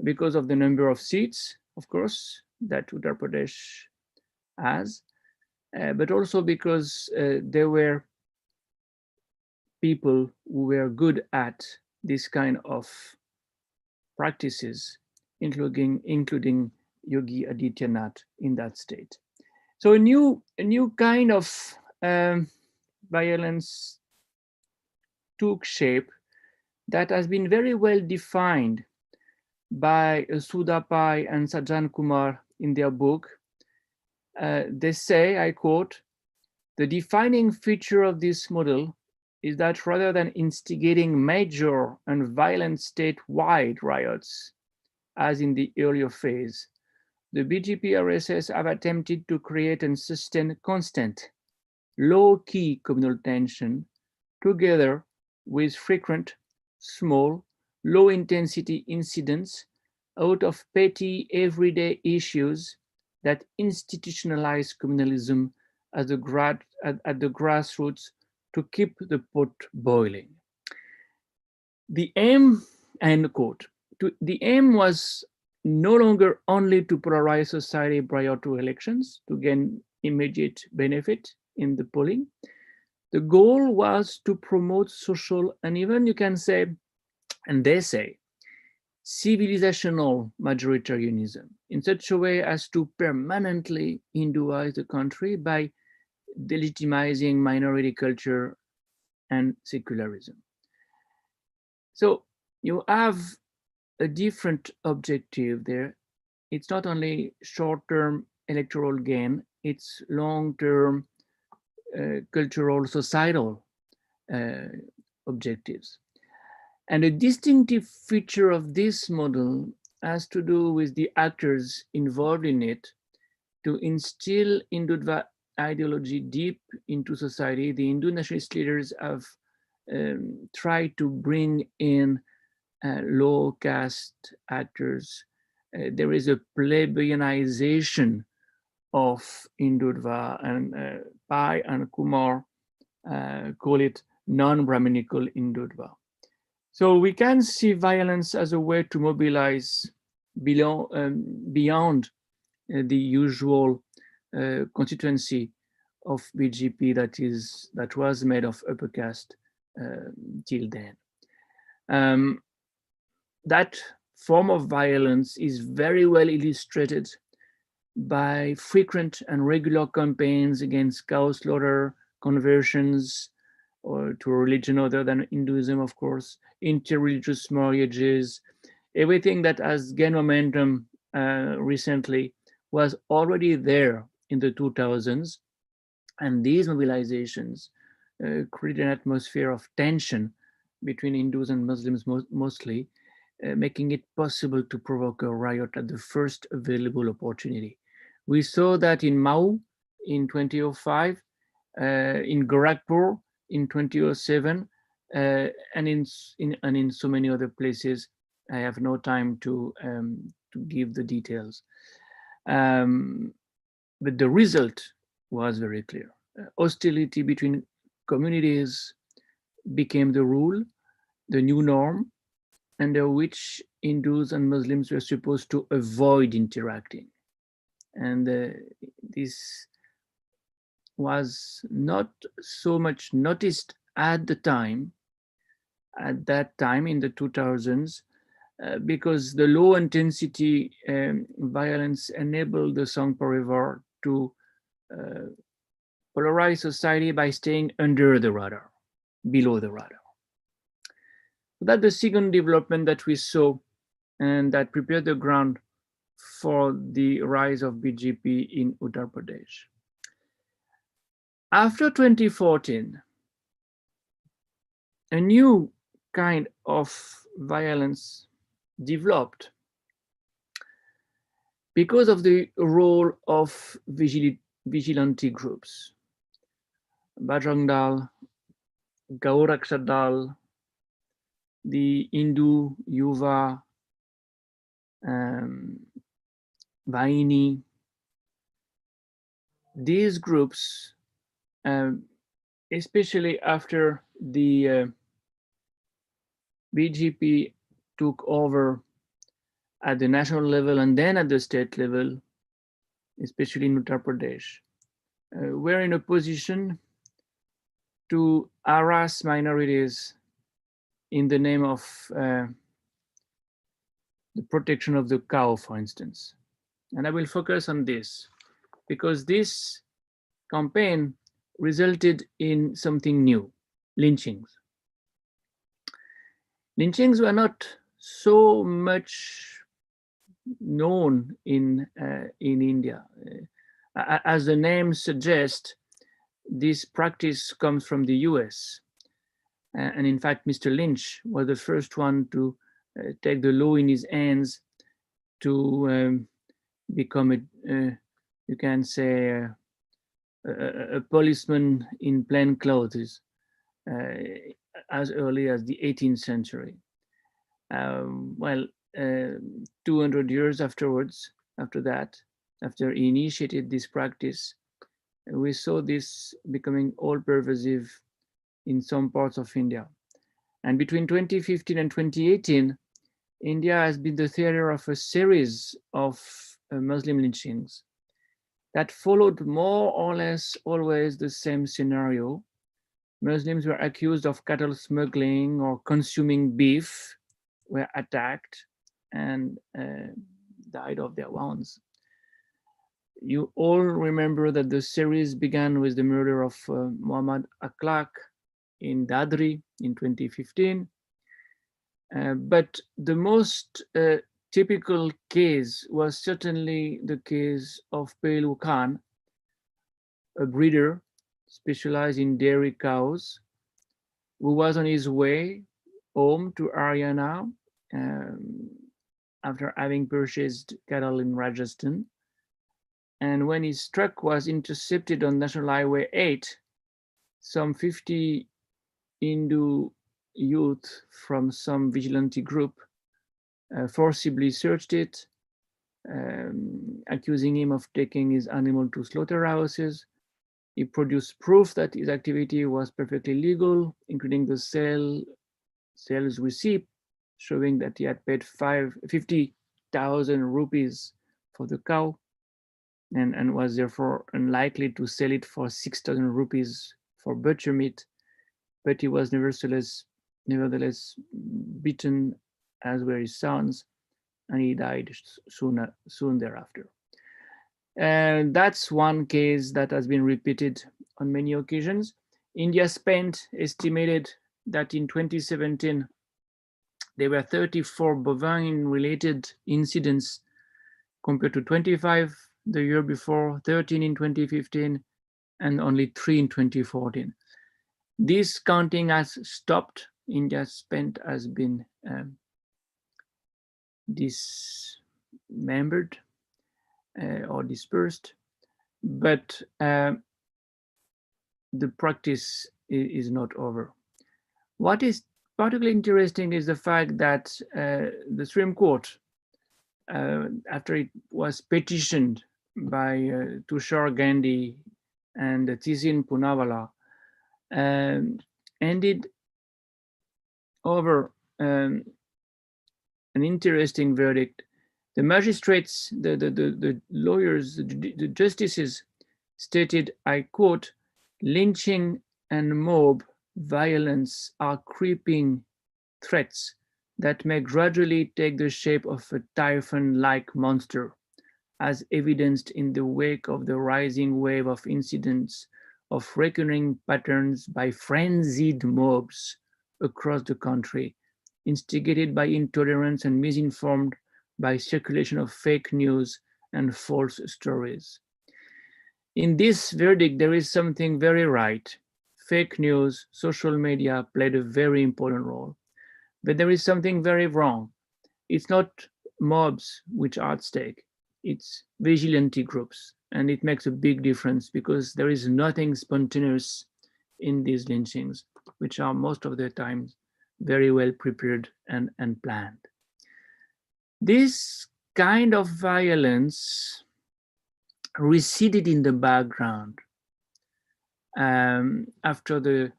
because of the number of seats, of course, that Uttar Pradesh has, but also because there were people who were good at this kind of practices, including Yogi Adityanath in that state. So a new kind of violence took shape that has been very well defined by Sudha Pai and Sajjan Kumar in their book. They say, I quote, "The defining feature of this model is that rather than instigating major and violent statewide riots, as in the earlier phase, the BJP RSS have attempted to create and sustain constant, low-key communal tension together with frequent, small, low-intensity incidents out of petty everyday issues that institutionalize communalism at the grassroots to keep the pot boiling. The aim, end quote, the aim was no longer only to polarize society prior to elections to gain immediate benefit in the polling. The goal was to promote social and even, you can say, and they say, civilizational majoritarianism in such a way as to permanently Hinduize the country by delegitimizing minority culture and secularism. So you have a different objective there. It's not only short-term electoral gain, it's long-term cultural, societal objectives. And a distinctive feature of this model has to do with the actors involved in it to instill Hindutva ideology deep into society. The Hindu nationalist leaders have tried to bring in low caste actors. There is a plebeianization of Hindutva, and Pai and Kumar call it non-Brahminical Hindutva. So we can see violence as a way to mobilize beyond the usual constituency of BJP that was made of upper caste till then. That form of violence is very well illustrated by frequent and regular campaigns against cow slaughter, conversions, or to a religion other than Hinduism, of course, interreligious marriages. Everything that has gained momentum recently was already there in the 2000s. And these mobilizations created an atmosphere of tension between Hindus and Muslims mostly, making it possible to provoke a riot at the first available opportunity. We saw that in Mau in 2005, in Gorakhpur in 2007, and in so many other places. I have no time to give the details. But the result was very clear. Hostility between communities became the rule, the new norm, under which Hindus and Muslims were supposed to avoid interacting. And this was not so much noticed at that time in the 2000s, because the low intensity violence enabled the Sangh Parivar to polarize society by staying under the radar, below the radar. That's the second development that we saw and that prepared the ground for the rise of BJP in Uttar Pradesh. After 2014, a new kind of violence developed because of the role of vigilante groups. Bajrang Dal, Gauraksha Dal, the Hindu Yuva, Vaini. These groups, especially after the BJP took over at the national level and then at the state level, especially in Uttar Pradesh, were in a position to harass minorities in the name of the protection of the cow, for instance. And I will focus on this because this campaign resulted in something new, lynchings. Lynchings were not so much known in India. As the name suggests, this practice comes from the US. And in fact, Mr. Lynch was the first one to take the law in his hands to become you can say, a policeman in plain clothes as early as the 18th century. 200 years afterwards, after he initiated this practice, we saw this becoming all pervasive in some parts of India. And between 2015 and 2018, India has been the theater of a series of Muslim lynchings that followed more or less always the same scenario. Muslims were accused of cattle smuggling or consuming beef, were attacked and died of their wounds. You all remember that the series began with the murder of Muhammad Akhlaq in Dadri in 2015. But the most typical case was certainly the case of Pelu Khan, a breeder specialized in dairy cows, who was on his way home to Haryana after having purchased cattle in Rajasthan. And when his truck was intercepted on National Highway 8, some 50 Hindu youth from some vigilante group forcibly searched it, accusing him of taking his animal to slaughterhouses. He produced proof that his activity was perfectly legal, including the sales receipt showing that he had paid 50,000 rupees for the cow and was therefore unlikely to sell it for 6,000 rupees for butcher meat, but he was nevertheless beaten, as were his sons, and he died soon thereafter. And that's one case that has been repeated on many occasions. India estimated that in 2017, there were 34 bovine-related incidents compared to 25 the year before, 13 in 2015, and only 3 in 2014. This counting has stopped. India's spend has been dismembered or dispersed, but the practice is not over. What is particularly interesting is the fact that the Supreme Court, after it was petitioned by Tushar Gandhi and Tizin Poonawalla, ended over an interesting verdict. The magistrates, the lawyers, the justices stated, I quote, lynching and mob violence are creeping threats that may gradually take the shape of a typhoon-like monster, as evidenced in the wake of the rising wave of incidents of recurring patterns by frenzied mobs across the country, instigated by intolerance and misinformed by circulation of fake news and false stories. In this verdict, there is something very right. Fake news, social media played a very important role. But there is something very wrong. It's not mobs which are at stake, it's vigilante groups. And it makes a big difference because there is nothing spontaneous in these lynchings, which are most of the time very well prepared and planned. This kind of violence receded in the background after the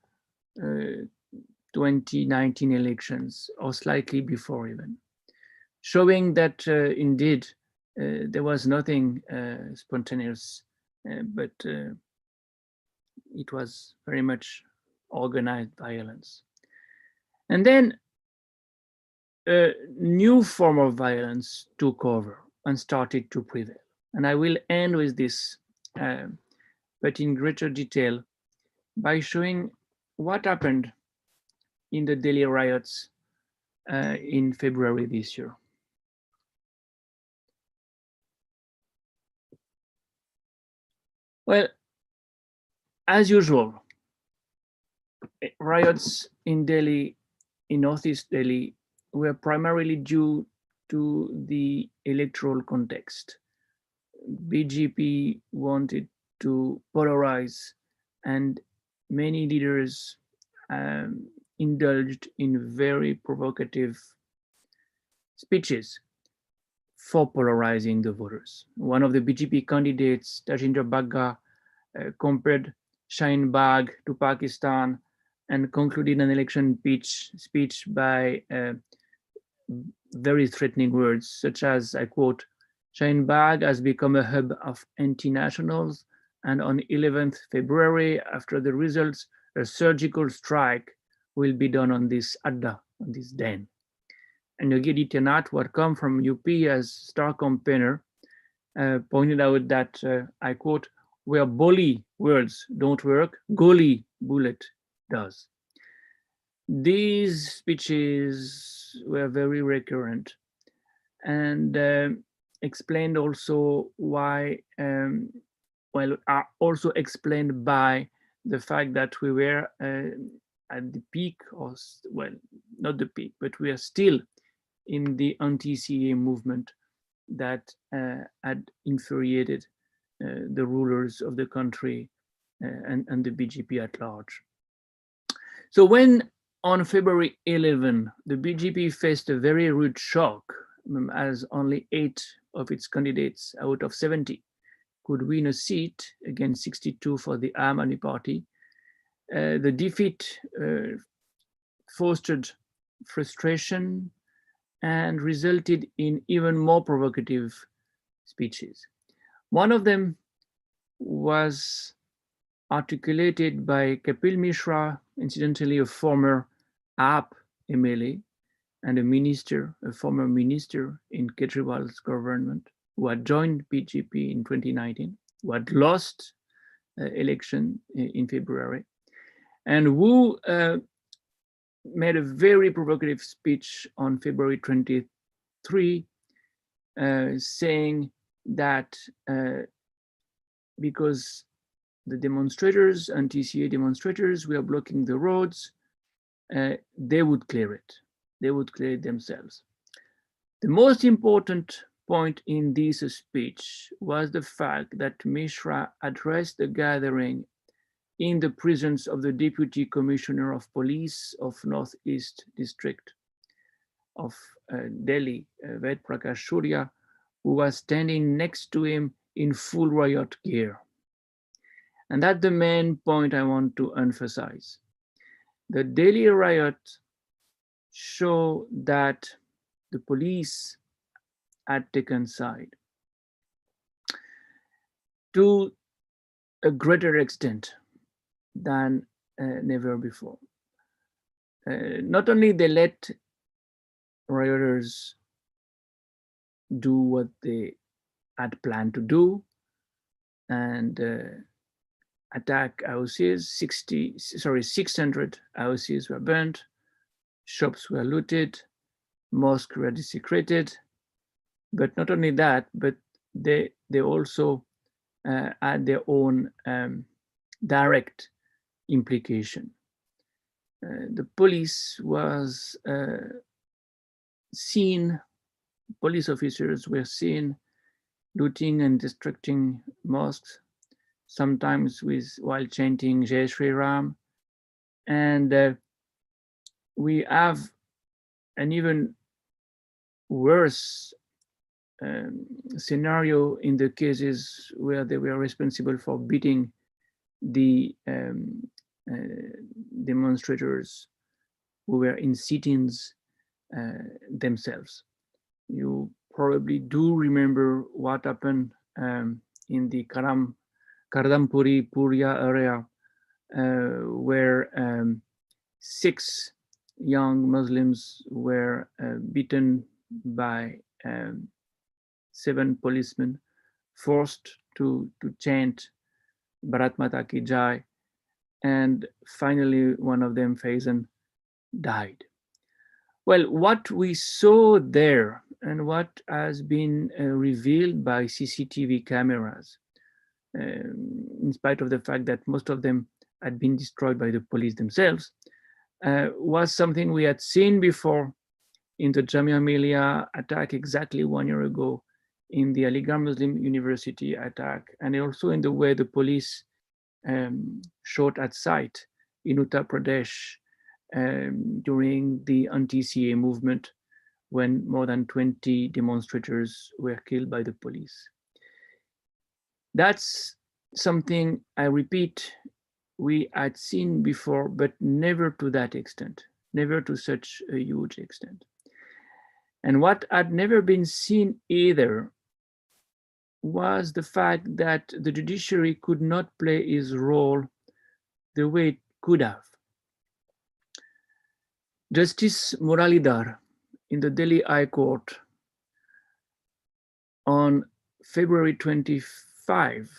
2019 elections, or slightly before even, showing that indeed there was nothing spontaneous, but it was very much organized violence. And then a new form of violence took over and started to prevail. And I will end with this, but in greater detail, by showing what happened in the Delhi riots in February this year. Well, as usual, riots in Delhi, in Northeast Delhi, were primarily due to the electoral context. BJP wanted to polarize, and many leaders indulged in very provocative speeches for polarizing the voters. One of the BJP candidates, Tajinder Bagga, compared Shaheen Bagh to Pakistan and concluded an election speech by very threatening words, such as, I quote, "Shaheen Bagh has become a hub of anti-nationals, and on 11th February, after the results, a surgical strike will be done on this adda, on this den." And Yogi Adityanath, who had come from UP as star campaigner, pointed out that, I quote, "where bully words don't work, goli bullet does." These speeches were very recurrent and explained also why, are also explained by the fact that we were at the peak, or, well, not the peak, but we are still in the anti-CA movement that had infuriated the rulers of the country and the BJP at large. So when on February 11, the BJP faced a very rude shock, as only 8 of its candidates out of 70 could win a seat against 62 for the Aam Aadmi Party. The defeat fostered frustration and resulted in even more provocative speeches. One of them was articulated by Kapil Mishra, incidentally a former AAP MLA and a minister, a former minister in Kejriwal's government, who had joined BJP in 2019, who had lost election in February, and who made a very provocative speech on February 23, saying that because the demonstrators, anti-CA demonstrators, were blocking the roads, they would clear it. They would clear it themselves. The most important point in this speech was the fact that Mishra addressed the gathering in the presence of the Deputy Commissioner of Police of Northeast District of Delhi, Ved Prakash Surya, who was standing next to him in full riot gear. And that's the main point I want to emphasize. The Delhi riot show that the police had taken side to a greater extent than never before. Not only they let rioters do what they had planned to do and attack houses, 600 houses were burnt, shops were looted, mosques were desecrated. But not only that, but they also had their own direct implication. The police was seen, police officers were seen looting and destructing mosques, sometimes while chanting Jai Shri Ram. And we have an even worse scenario in the cases where they were responsible for beating the demonstrators who were in sit-ins themselves. You probably do remember what happened in the Kardampuri Puria area, where 6 young Muslims were beaten by 7 policemen, forced to chant Bharat Mata Ki Jai, and finally one of them, Faizan, died. Well, what we saw there and what has been revealed by CCTV cameras, in spite of the fact that most of them had been destroyed by the police themselves, was something we had seen before in the Jamia Millia attack exactly 1 year ago in the Aligarh Muslim University attack, and also in the way the police shot at sight in Uttar Pradesh during the anti-CA movement, when more than 20 demonstrators were killed by the police. That's something, I repeat, we had seen before, but never to that extent, never to such a huge extent. And what had never been seen either was the fact that the judiciary could not play its role the way it could have. Justice Muralidhar in the Delhi High Court on February 25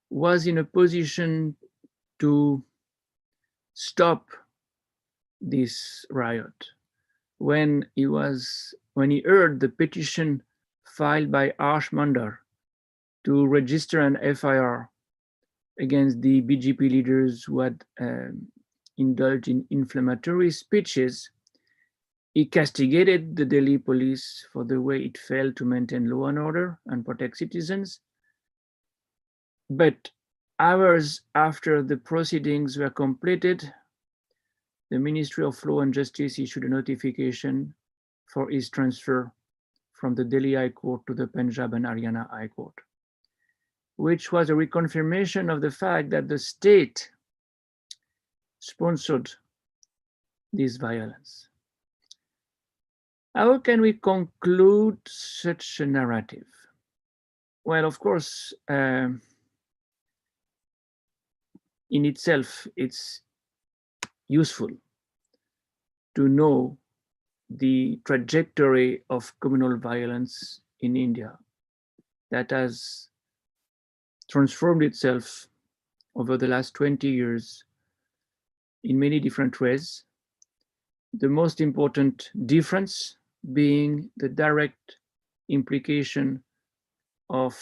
was in a position to stop this riot when he heard the petition filed by Harsh Mandar to register an FIR against the BJP leaders who had indulged in inflammatory speeches. He castigated the Delhi police for the way it failed to maintain law and order and protect citizens. But hours after the proceedings were completed, the Ministry of Law and Justice issued a notification for his transfer from the Delhi High Court to the Punjab and Haryana High Court, which was a reconfirmation of the fact that the state sponsored this violence. How can we conclude such a narrative? Well, of course, in itself, it's useful to know the trajectory of communal violence in India that has transformed itself over the last 20 years in many different ways. The most important difference being the direct implication of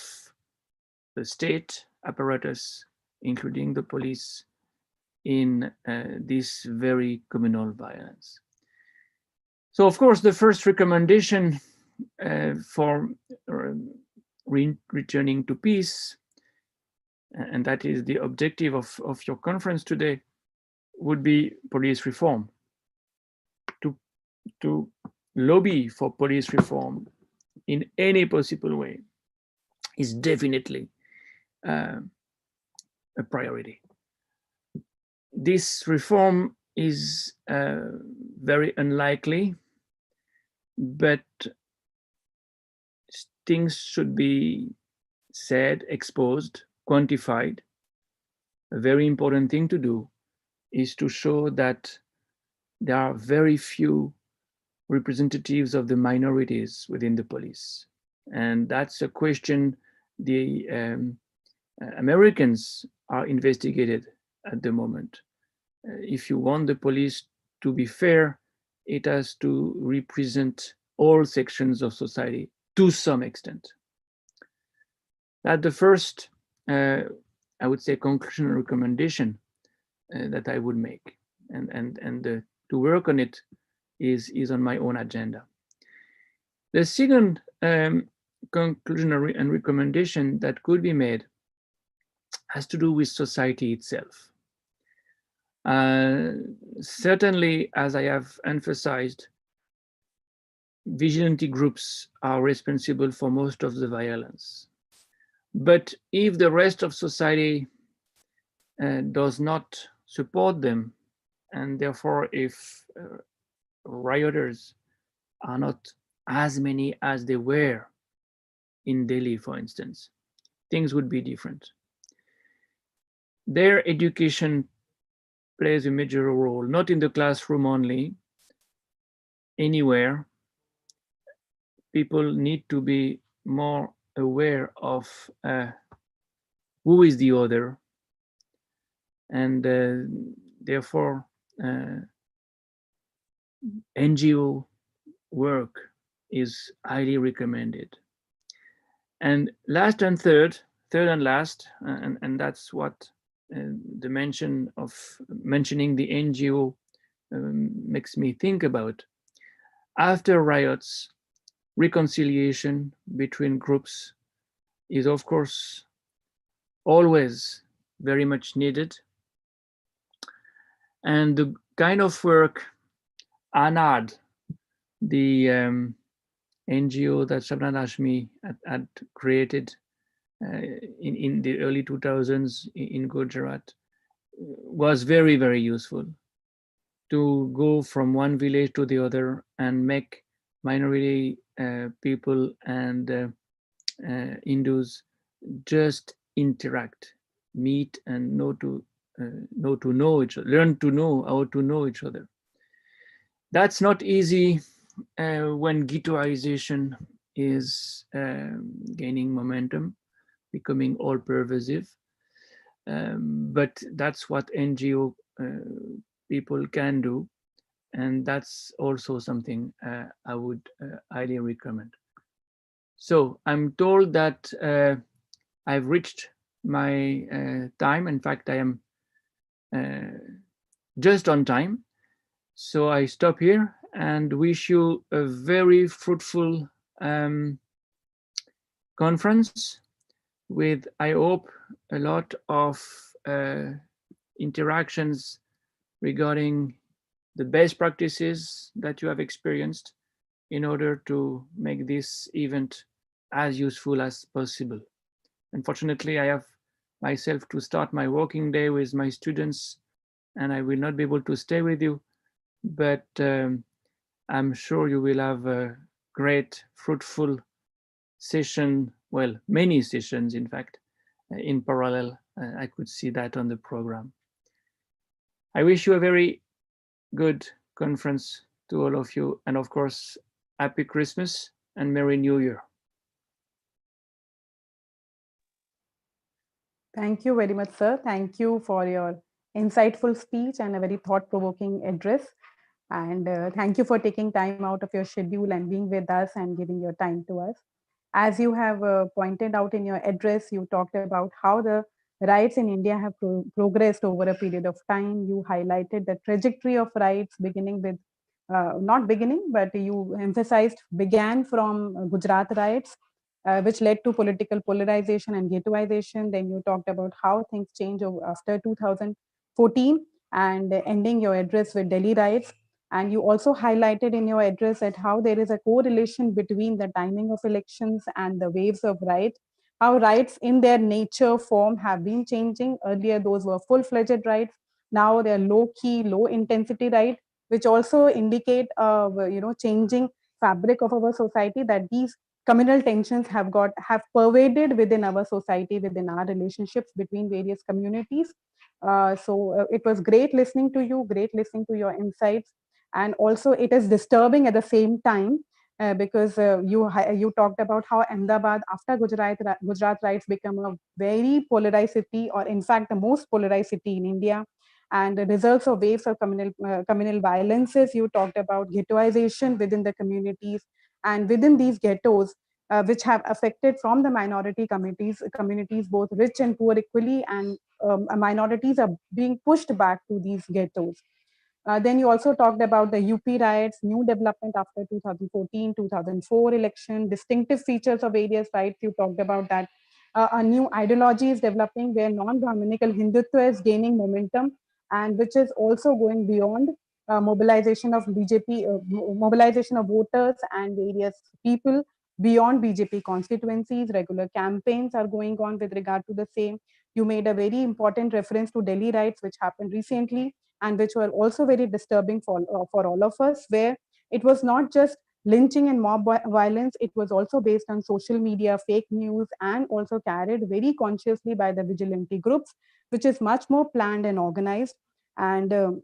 the state apparatus, including the police, in this very communal violence. So, of course, the first recommendation for returning to peace, and that is the objective of your conference today, would be police reform. To lobby for police reform in any possible way is definitely a priority. This reform is very unlikely, but things should be said, exposed, quantified. A very important thing to do is to show that there are very few representatives of the minorities within the police. And that's a question the Americans are investigated at the moment. If you want the police to be fair, it has to represent all sections of society to some extent. That's the first, I would say, conclusion and recommendation that I would make. And to work on it is on my own agenda. The second conclusion and recommendation that could be made has to do with society itself. Certainly, as I have emphasized, vigilante groups are responsible for most of the violence. But if the rest of society does not support them, and therefore if rioters are not as many as they were in Delhi, for instance, things would be different. Their education plays a major role, not in the classroom only, anywhere. People need to be more aware of who is the other, and therefore NGO work is highly recommended. And last and third and last, and that's what the mentioning the NGO makes me think about. After riots, reconciliation between groups is, of course, always very much needed. And the kind of work ANAD, the NGO that Shabnam Hashmi had created in the early 2000s in Gujarat, was very, very useful to go from one village to the other and make minority people and Hindus just interact, meet, and know to know each other, learn to know how to know each other. That's not easy when ghettoization is gaining momentum, becoming all pervasive. But that's what NGO people can do. And that's also something I would highly recommend. So I'm told that I've reached my time. In fact, I am just on time. So I stop here and wish you a very fruitful conference with, I hope, a lot of interactions regarding the best practices that you have experienced in order to make this event as useful as possible. Unfortunately, I have myself to start my working day with my students, and I will not be able to stay with you, but I'm sure you will have a great, fruitful session, well, many sessions, in fact, in parallel. I could see that on the program. I wish you a very good conference to all of you, and of course, Happy Christmas and Merry New Year. Thank you very much, sir. Thank you for your insightful speech and a very thought-provoking address. And thank you for taking time out of your schedule and being with us and giving your time to us. As you have pointed out in your address, you talked about how the rights in India have progressed over a period of time. You highlighted the trajectory of rights beginning with, not beginning, but you emphasized began from Gujarat riots, which led to political polarization and ghettoization. Then you talked about how things changed after 2014 and ending your address with Delhi riots. And you also highlighted in your address that how there is a correlation between the timing of elections and the waves of riots, how riots in their nature form have been changing. Earlier, those were full-fledged riots. Now they're low-key, low-intensity riots, which also indicate, changing fabric of our society, that these communal tensions have pervaded within our society, within our relationships between various communities. So it was great listening to you, great listening to your insights. And also it is disturbing at the same time because you talked about how Ahmedabad after Gujarat riots become a very polarized city, or in fact the most polarized city in India, and the results of waves of communal violences. You talked about ghettoization within the communities, and within these ghettos, which have affected from the minority communities, both rich and poor equally, and minorities are being pushed back to these ghettos. Then you also talked about the UP riots, new development after 2014, 2004 election, distinctive features of various riots. You talked about that. A new ideology is developing where non-Brahminical Hindutva is gaining momentum, and which is also going beyond mobilization of BJP, mobilization of voters and various people beyond BJP constituencies. Regular campaigns are going on with regard to the same. You made a very important reference to Delhi riots, which happened recently, and which were also very disturbing for all of us, where it was not just lynching and mob violence, it was also based on social media, fake news, and also carried very consciously by the vigilante groups, which is much more planned and organized. And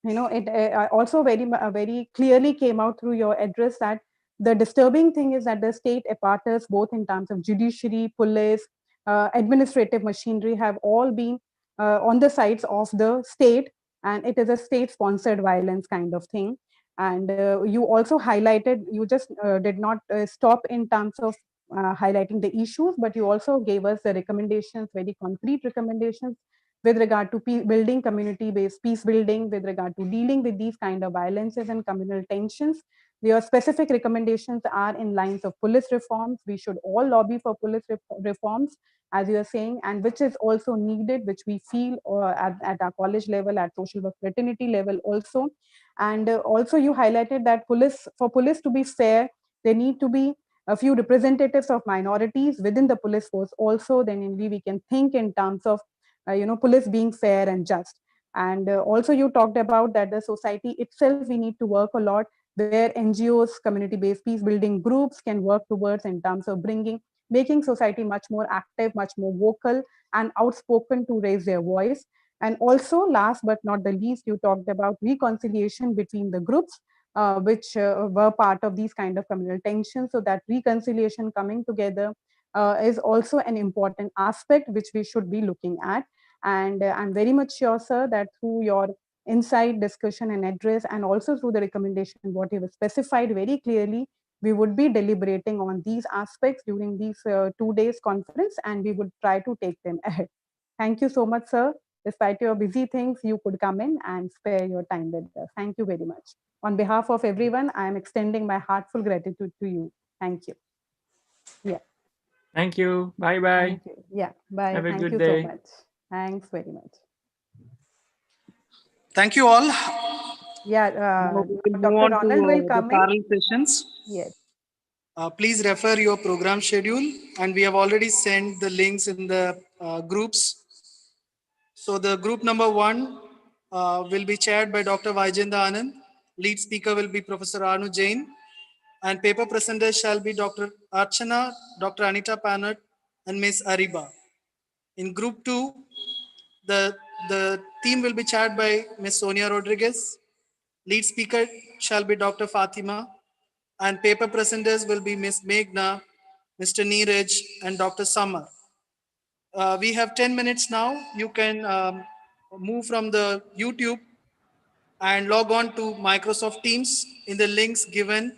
it also very clearly came out through your address that the disturbing thing is that the state apparatus, both in terms of judiciary, police, administrative machinery, have all been on the sides of the state, and it is a state-sponsored violence kind of thing. And you also highlighted, you just did not stop in terms of highlighting the issues, but you also gave us the recommendations, very concrete recommendations with regard to building community-based peace building, with regard to dealing with these kind of violences and communal tensions, Your specific recommendations are in lines of police reforms. We should all lobby for police reforms, as you are saying, and which is also needed, which we feel at our college level, at social work fraternity level also. And also you highlighted that for police to be fair, there need to be a few representatives of minorities within the police force also. Then only we can think in terms of police being fair and just. And also you talked about that the society itself, we need to work a lot, where NGOs, community-based peace building groups can work towards in terms of making society much more active, much more vocal and outspoken to raise their voice. And also, last but not the least, you talked about reconciliation between the groups which were part of these kind of communal tensions. So that reconciliation coming together is also an important aspect which we should be looking at. And I'm very much sure, sir, that through your insight, discussion and address, and also through the recommendation, what you have specified very clearly, we would be deliberating on these aspects during these 2 days conference, and we would try to take them ahead. Thank you so much, sir. Despite your busy things, you could come in and spare your time with us. Thank you very much. On behalf of everyone, I am extending my heartfelt gratitude to you. Thank you. Yeah. Thank you. Bye-bye. Thank you. Yeah. Bye. Have a Thank good you day. so much. Thanks very much. Thank you all. Yeah. Now we will move Dr. on Ronald will to come the in. oral sessions. Yes. Please refer your program schedule, and we have already sent the links in the groups. So the group number 1 will be chaired by Dr. Vaijendra Anand. Lead speaker will be Professor Anu Jain, and paper presenters shall be Dr. Archana, Dr. Anita Panat, and Ms. Ariba. In group 2, the team will be chaired by Ms. Sonia Rodriguez. Lead speaker shall be Dr. Fatima, and paper presenters will be Ms. Meghna, Mr. Neeraj, and Dr. Samar. We have 10 minutes now. You can move from the YouTube and log on to Microsoft Teams in the links given,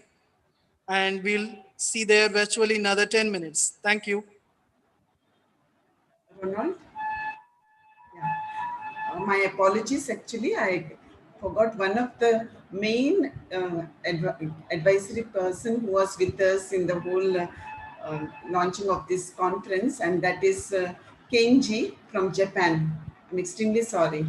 and we'll see there virtually another 10 minutes. Thank you. Ronald? Yeah. My apologies, actually, I forgot one of the main advisory person who was with us in the whole launching of this conference, and that is Kenji from Japan. I'm extremely sorry.